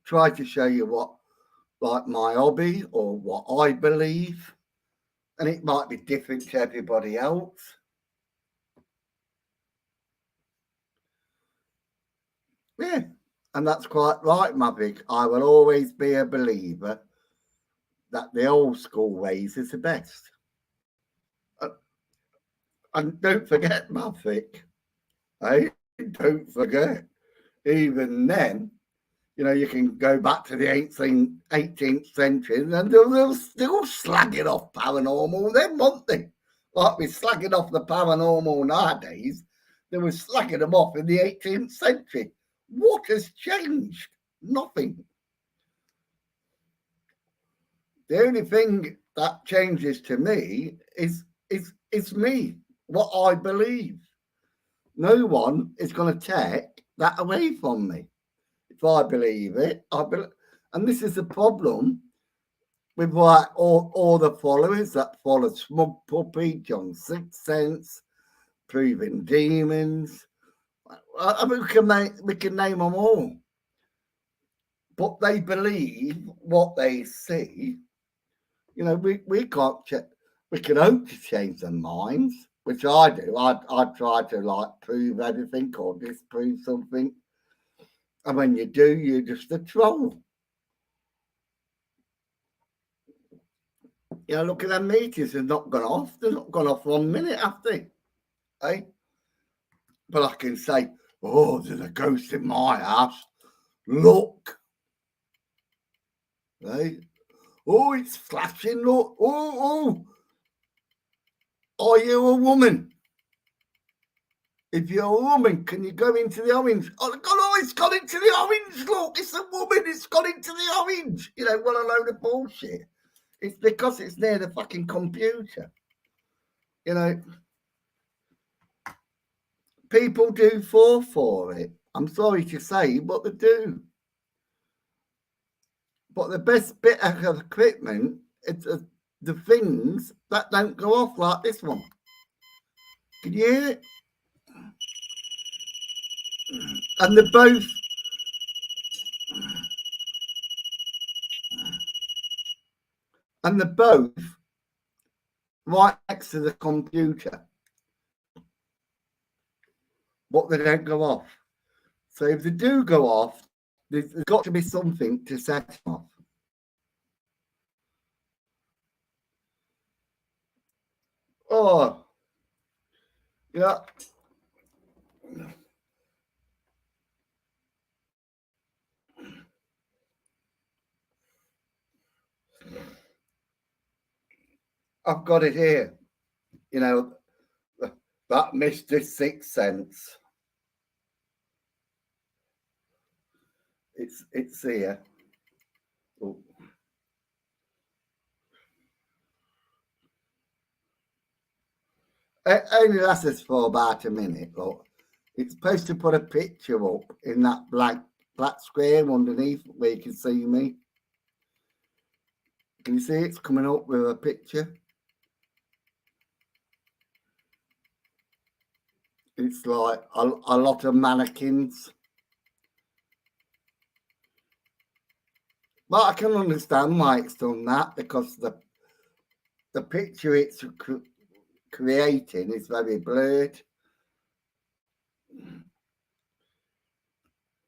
A: try to show you what, like my hobby or what I believe, and it might be different to everybody else. Yeah, and that's quite right, Maverick. I will always be a believer that the old school ways is the best. Uh, And don't forget, Maverick, hey, don't forget, even then, you can go back to the 18th century and they're still slagging off paranormal then, weren't they? Like we're slagging off the paranormal nowadays, they were slagging them off in the 18th century. What has changed? Nothing. The only thing that changes to me is me, what I believe. No one is going to take that away from me. If I believe it, and this is the problem with like all the followers that follow Smug Puppy, John Sixth Sense, Proving Demons. We can name them all, but they believe what they see. We can't we can hope to change their minds, which I do. I try to like prove everything or disprove something, and when you do, you're just a troll. Look at them meters, they've not gone off. They've not gone off 1 minute after, eh? But I can say, oh, there's a ghost in my house. Look, eh? Oh, it's flashing. Look, oh, are you a woman? If you're a woman, can you go into the orange? Oh, God, it's gone into the orange. Look, it's a woman. It's gone into the orange. What a load of bullshit. It's because it's near the fucking computer. People do fall for it. I'm sorry to say, but they do. But the best bit of equipment is the things that don't go off like this one. Can you hear it? And they're both. And they're both right next to the computer. But they don't go off. So if they do go off, there's got to be something to set them off. Oh, yeah. I've got it here. That Mr. Sixth Sense. It's here. Oh. It only lasts for about a minute. Look, it's supposed to put a picture up in that black square underneath where you can see me. Can you see it's coming up with a picture? It's like a lot of mannequins. But I can understand why it's done that, because the picture it's creating is very blurred.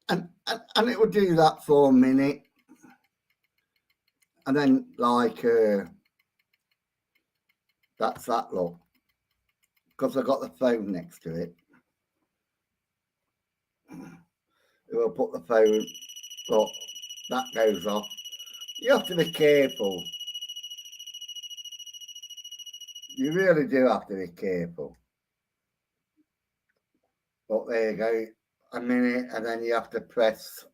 A: And it will do that for a minute. And then like that's that look. Because I got the phone next to it. It will put the phone, look, that goes off. You have to be careful. You really do have to be careful. But there you go, a minute, and then you have to press.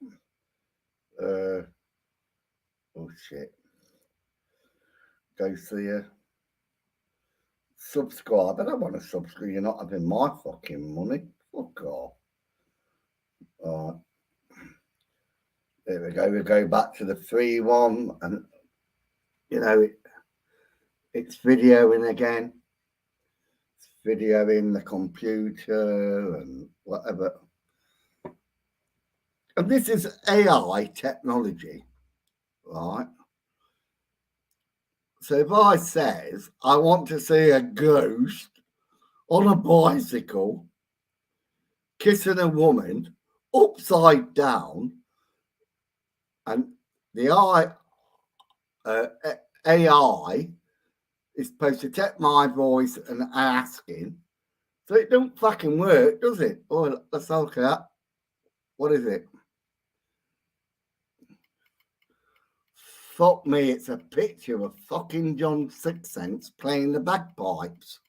A: Oh shit! Go see you. Subscribe. I don't want to subscribe. You're not having my fucking money. Fuck off. All right. There we go. We go back to the free one, and it's videoing again. video in the computer and whatever. And this is AI technology, right? So if I says I want to see a ghost on a bicycle kissing a woman upside down, and the AI is supposed to take my voice and asking, so it don't fucking work, does it? Oh, let's look at that. What is it? Fuck me, it's a picture of fucking John Sixcents playing the bagpipes.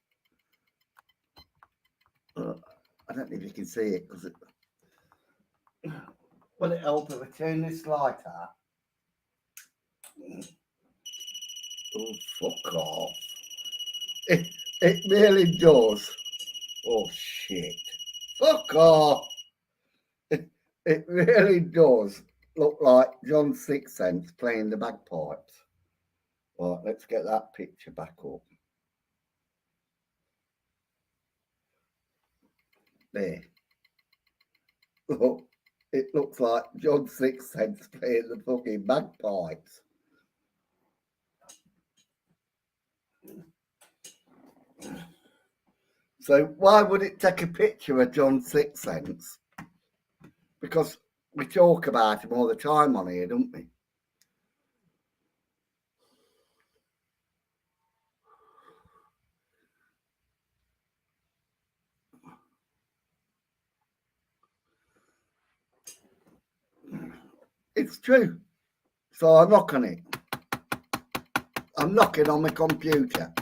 A: I don't know if you can see it because it. Will it help if I turn this light out? Oh, fuck off. It really does. Oh, shit. Fuck off. It really does look like John Sixcents playing the bagpipes. Right, let's get that picture back up. There. Look, it looks like John Sixcents playing the fucking bagpipes. So why would it take a picture of John Sixcents? Because we talk about him all the time on here, don't we? It's true. So I knock on it. I'm knocking on my computer.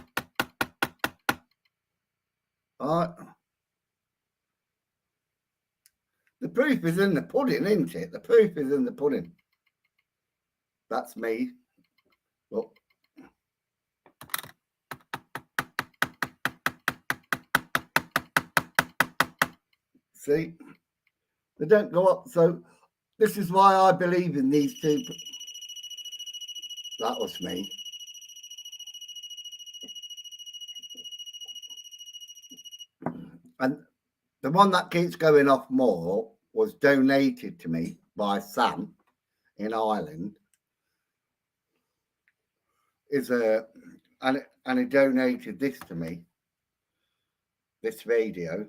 A: All right. The proof is in the pudding, isn't it? The proof is in the pudding. That's me. Look. See? They don't go up. So this is why I believe in these two. That was me. And the one that keeps going off more was donated to me by Sam in Ireland. And he donated this to me, this video,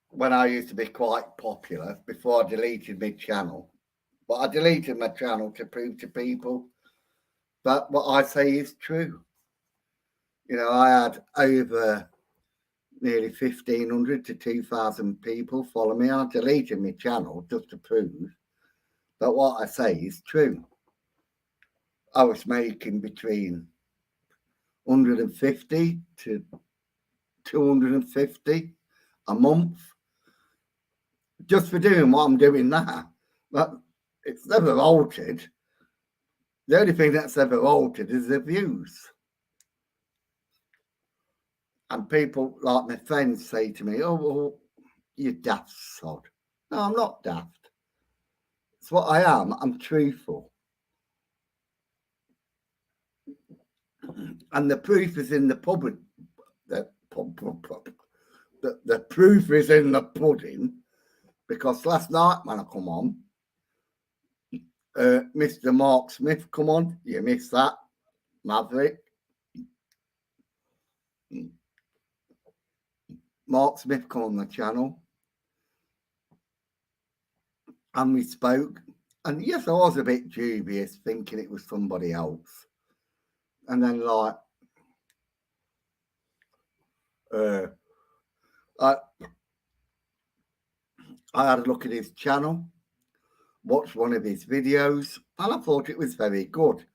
A: when I used to be quite popular before I deleted my channel. But I deleted my channel to prove to people that what I say is true. You know, I had over nearly 1,500 to 2,000 people follow me. I deleted my channel just to prove that what I say is true. I was making between 150 to 250 a month just for doing what I'm doing now. But it's never altered. The only thing that's ever altered is the views. And people like my friends say to me, oh, well, you daft sod. No, I'm not daft. It's what I am. I'm truthful. And the proof is in the pudding. The proof is in the pudding, because last night when I come on, Mr. Mark Smith come on. You missed that, Maverick. Mark Smith come on the channel, and we spoke. And yes, I was a bit dubious, thinking it was somebody else. And then, like, I had a look at his channel, watched one of his videos, and I thought it was very good.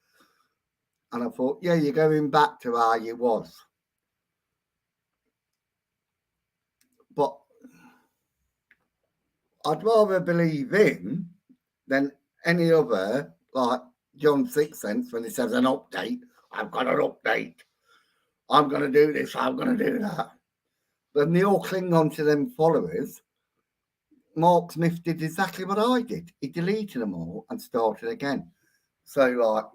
A: And I thought, yeah, you're going back to how you was. But I'd rather believe him than any other, like John Sixcents, when he says an update. I've got an update. I'm going to do this. I'm going to do that. Then they all cling on to them followers. Mark Smith did exactly what I did. He deleted them all and started again. So, like,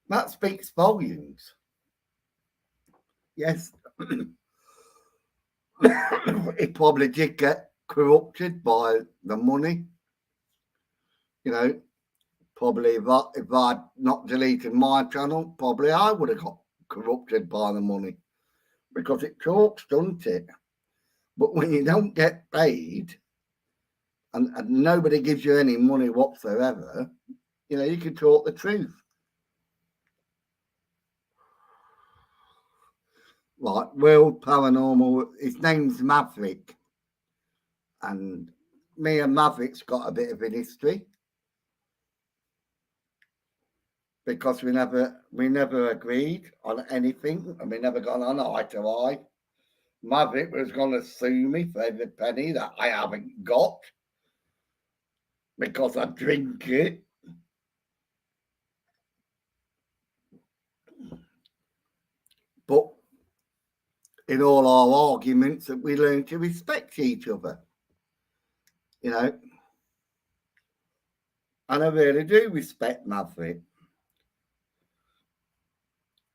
A: that speaks volumes. Yes, he probably did get corrupted by the money. You know, probably if I'd not deleted my channel, probably I would have got corrupted by the money, because it talks, doesn't it? But when you don't get paid and nobody gives you any money whatsoever, you know, you can talk the truth. Like World Paranormal, his name's Maverick. And me and Maverick's got a bit of a history, because we never agreed on anything, and we never got on eye to eye. Maverick was going to sue me for every penny that I haven't got because I drink it. But in all our arguments, that we learn to respect each other, you know. And I really do respect Maverick,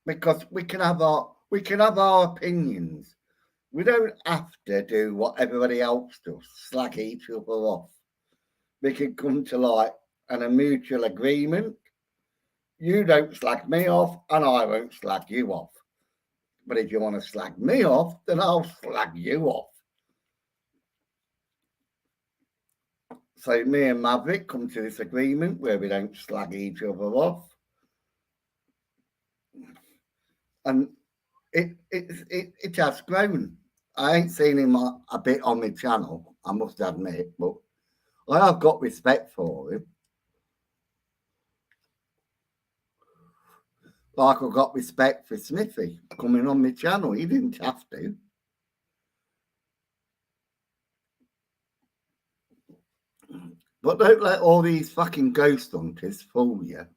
A: because we can have our opinions. We don't have to do what everybody else does, slag each other off. We can come to like a mutual agreement. You don't slag me off, and I won't slag you off. But if you want to slag me off, then I'll slag you off. So me and Maverick come to this agreement where we don't slag each other off. And it has grown. I ain't seen him a bit on my channel, I must admit, but I have got respect for him. Like I got respect for Smithy coming on my channel. He didn't have to. But don't let all these fucking ghost hunters fool you.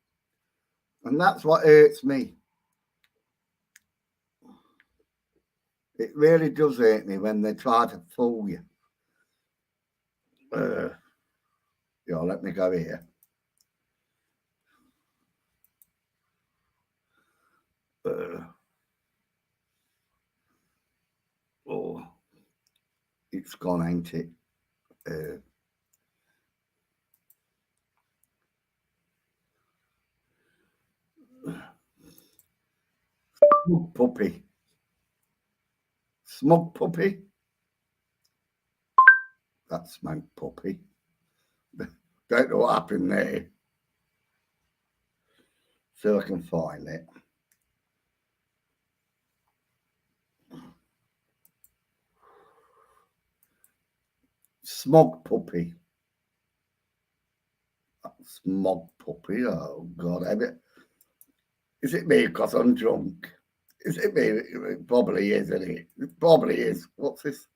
A: And that's what hurts me. It really does hurt me when they try to fool you. Yeah, let me go here. Oh, it's gone, ain't it? Smug puppy. Smug puppy. That's Smug puppy. Don't know what happened there. So I can find it. Smug puppy. Smug puppy. Oh God! Is it me because I'm drunk? Is it me? It probably is, isn't it? It probably is. What's this?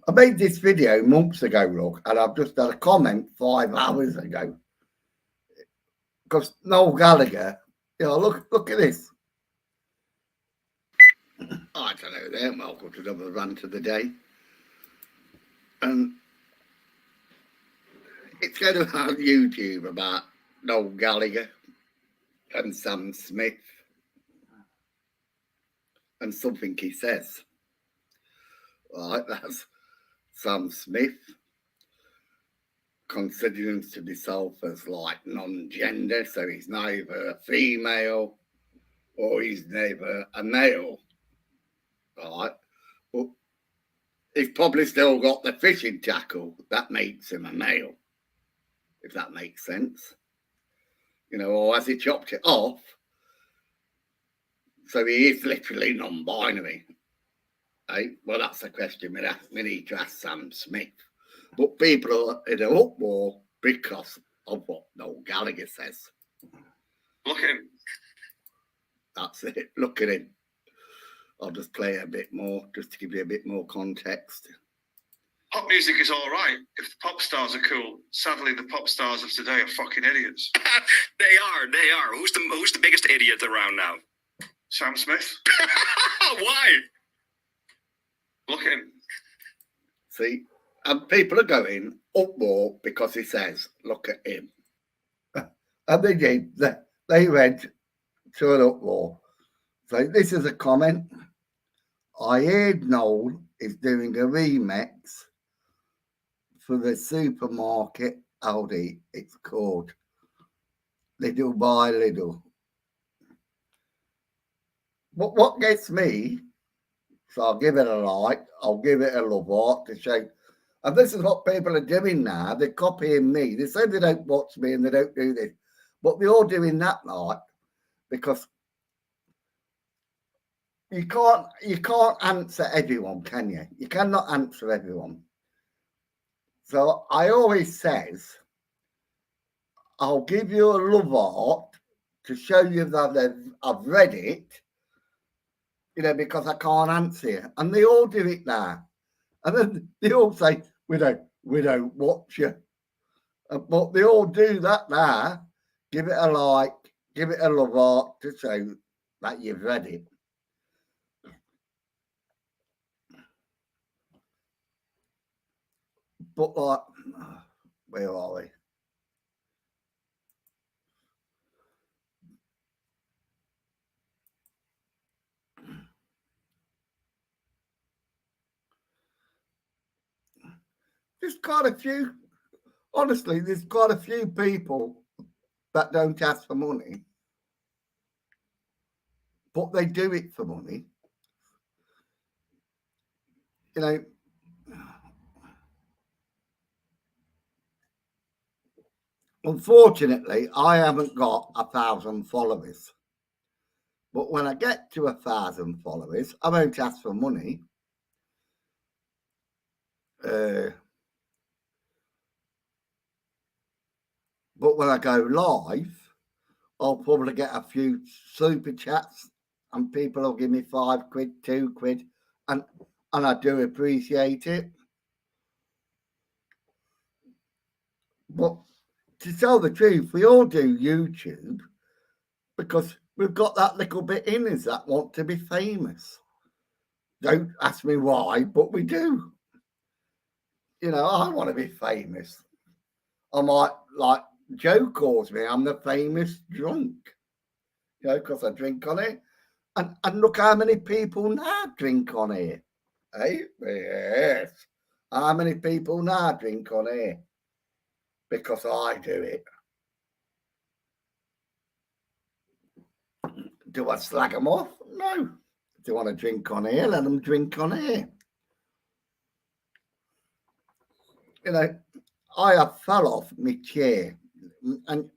A: I made this video months ago, look, and I've just had a comment 5 hours ago. Because Noel Gallagher, you know, look at this. I don't know there, welcome to another rant of the day. And it's going to have YouTube about Noel Gallagher and Sam Smith and something he says. Right, that's Sam Smith considering to himself as like non-gender, so he's neither a female or he's neither a male. Right, but he's probably still got the fishing tackle. That makes him a male, if that makes sense. You know, or has he chopped it off? So he is literally non-binary. Hey, well, that's a question we need to ask Sam Smith. But people are in an uproar because of what Noel Gallagher says.
B: Look at him.
A: That's it. Look at him. I'll just play a bit more, just to give you a bit more context.
B: Pop music is all right if the pop stars are cool. Sadly, the pop stars of today are fucking idiots.
C: They are. Who's the biggest idiot around now?
B: Sam Smith. Why? Look at him.
A: See, and people are going up more because he says, "Look at him," and they did. They went to an uproar. So this is a comment. I heard Noel is doing a remix for the supermarket Aldi. It's called Little by Little. But what gets me, so I'll give it a like, I'll give it a love heart to show. And this is what people are doing now. They're copying me. They say they don't watch me and they don't do this. But they're all doing that like because you can't answer everyone, can you? You cannot answer everyone. So I always says, I'll give you a love heart to show you that I've read it, because I can't answer you. And they all do it now. And then they all say, we don't watch you. But they all do that now. Give it a like, give it a love heart to show that you've read it. But like, where are we? There's quite a few, honestly, there's quite a few people that don't ask for money, but they do it for money. Unfortunately, I haven't got 1,000 followers. But when I get to 1,000 followers, I won't ask for money. But when I go live, I'll probably get a few super chats and people will give me £5, £2, and I do appreciate it. But to tell the truth, we all do YouTube because we've got that little bit in us that want to be famous. Don't ask me why, but we do. I want to be famous. I might, like Joe calls me, I'm the famous drunk, because I drink on it. And look how many people now drink on here. Hey, yes. How many people now drink on here? Because I do it. Do I slag them off? No. Do you want to drink on here? Let them drink on here. I have fell off my chair. And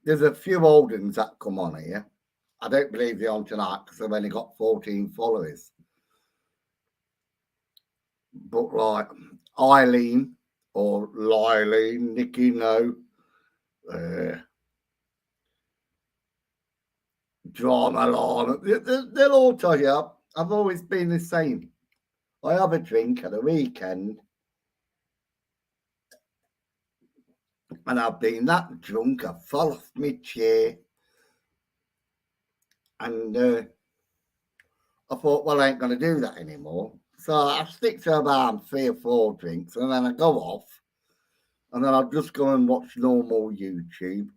A: there's a few old ones that come on here. I don't believe they're on tonight because I've only got 14 followers. But like Eileen or Lylene, Nikki No, Drama Lana, they'll all tell you I've always been the same. I have a drink at the weekend and I've been that drunk, I fell off my chair and I thought, well, I ain't going to do that anymore. So I stick to about 3 or 4 drinks and then I go off and then I'll just go and watch normal YouTube.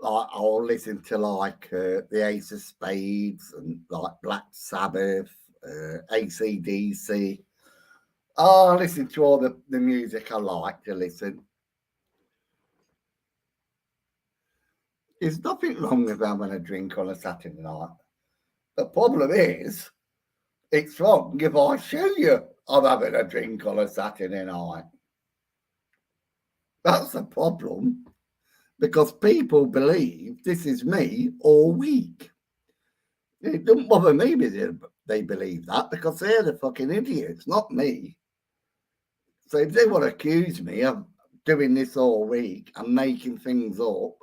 A: I'll listen to like the Ace of Spades and like Black Sabbath, AC/DC. I'll listen to all the music I like to listen. There's nothing wrong with having a drink on a Saturday night. The problem is, it's wrong if I show you I'm having a drink on a Saturday night. That's the problem. Because people believe this is me all week. It doesn't bother me they believe that because they're the fucking idiots, not me. So if they want to accuse me of doing this all week and making things up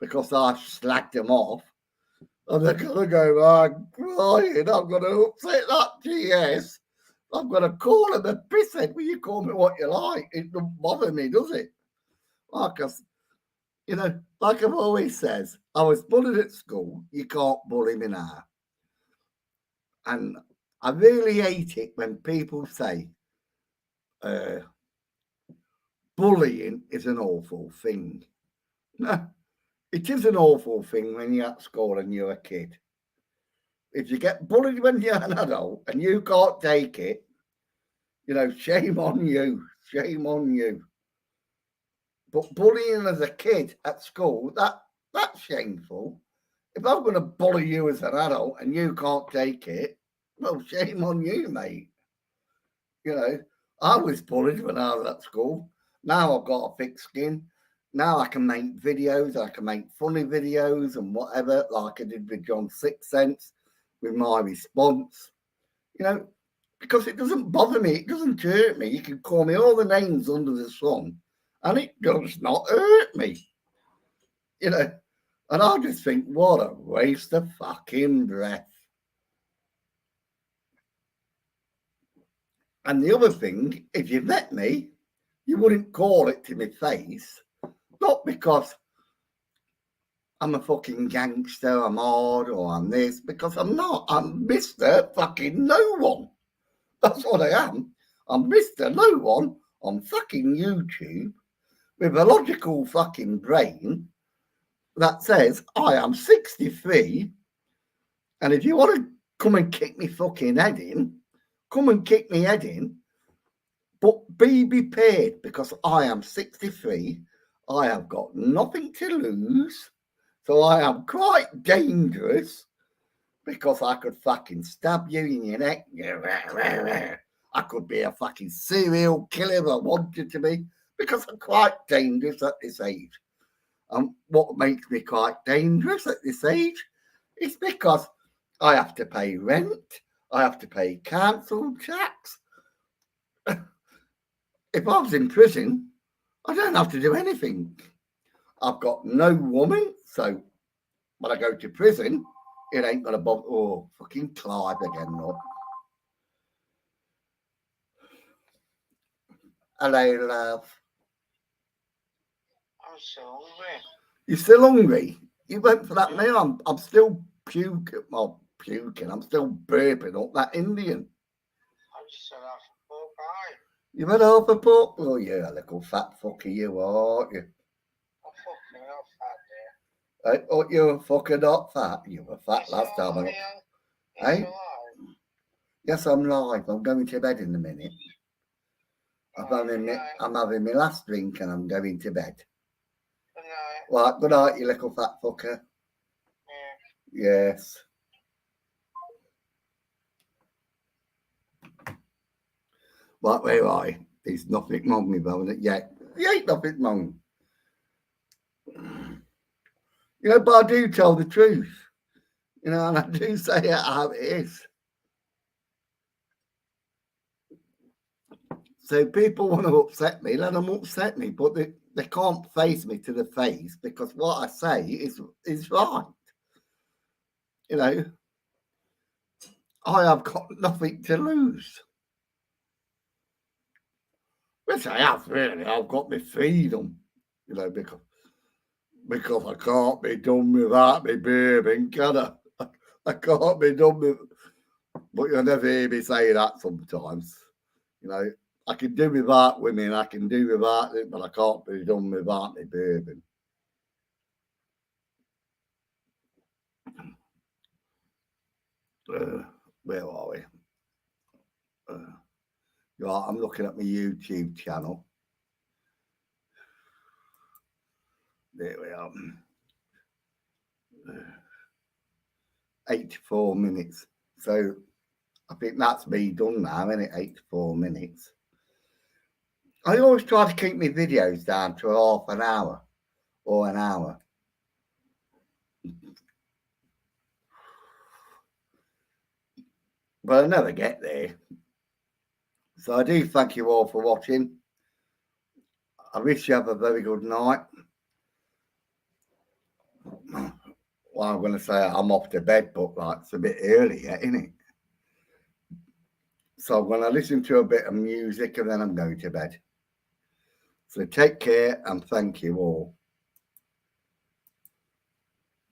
A: because I slacked them off, and they're going to go, I'm crying, I'm going to upset that GS. I'm going to call him a pisshead. Well, you call me what you like. It doesn't bother me, does it? Because You know, like I've always says, I was bullied at school. You can't bully me now. And I really hate it when people say uh, bullying is an awful thing. No, it is an awful thing when you're at school and you're a kid. If you get bullied when you're an adult and you can't take it, you know, shame on you. Shame on you. But bullying as a kid at school, that's shameful. If I'm going to bully you as an adult and you can't take it, well, shame on you, mate. You know, I was bullied when I was at school. Now I've got a thick skin. Now I can make videos. I can make funny videos and whatever, like I did with John Sixth Sense, with my response. You know, because it doesn't bother me. It doesn't hurt me. You can call me all the names under the sun, and it does not hurt me. You know, and I just think, what a waste of fucking breath. And the other thing, if you met me, you wouldn't call it to my face, not because I'm a fucking gangster, I'm hard, or I'm this, because I'm not. I'm Mr. fucking no one. That's what I am. I'm Mr. No one on fucking YouTube with a logical fucking brain that says I am 63, and if you want to come and kick me fucking head in, come and kick me head in, but be prepared because I am 63. I have got nothing to lose, so I am quite dangerous because I could fucking stab you in your neck. I could be a fucking serial killer if I wanted to be because I'm quite dangerous at this age. And what makes me quite dangerous at this age is because I have to pay rent, I have to pay council tax. If I was in prison, I don't have to do anything. I've got no woman, so when I go to prison, it ain't gonna bother. Oh, fucking Clive again, look. Hello, love.
C: I'm so hungry.
A: You still hungry? You went for that meal. I'm still puking. Well, puking. I'm still burping up that Indian.
C: I just said half a pork pie.
A: You had half a pork? Oh, you're a little fat fucker, you are, aren't you?
C: I'm fucking not fat there.
A: I thought you were fucking not fat. You were fat last time.
C: It's alive.
A: Yes, I'm live. I'm going to bed in a minute. I'm having my last drink and I'm going to bed.
C: Good night.
A: Right, good night, you little fat fucker.
C: Yeah.
A: Yes. Right, where are I? There's nothing wrong with me, yet. There ain't nothing wrong. You know, but I do tell the truth. You know, and I do say it how it is. So people want to upset me, let them upset me, but they can't face me to the face because what I say is right. You know, I have got nothing to lose. Which I have really. I've got my freedom, you know, because I can't be done without me baby, can I? I can't be done with. But you'll never hear me say that sometimes. You know, I can do without women, I can do without it, but I can't be done without me baby. Where are we? Right, I'm looking at my YouTube channel. There we are. 84 minutes. So I think that's me done now, isn't it? 84 minutes. I always try to keep my videos down to half an hour or an hour. But I never get there. So I do thank you all for watching. I wish you have a very good night. Well, I'm going to say I'm off to bed, but like it's a bit early yet, isn't it? So I'm going to listen to a bit of music and then I'm going to bed. So take care and thank you all.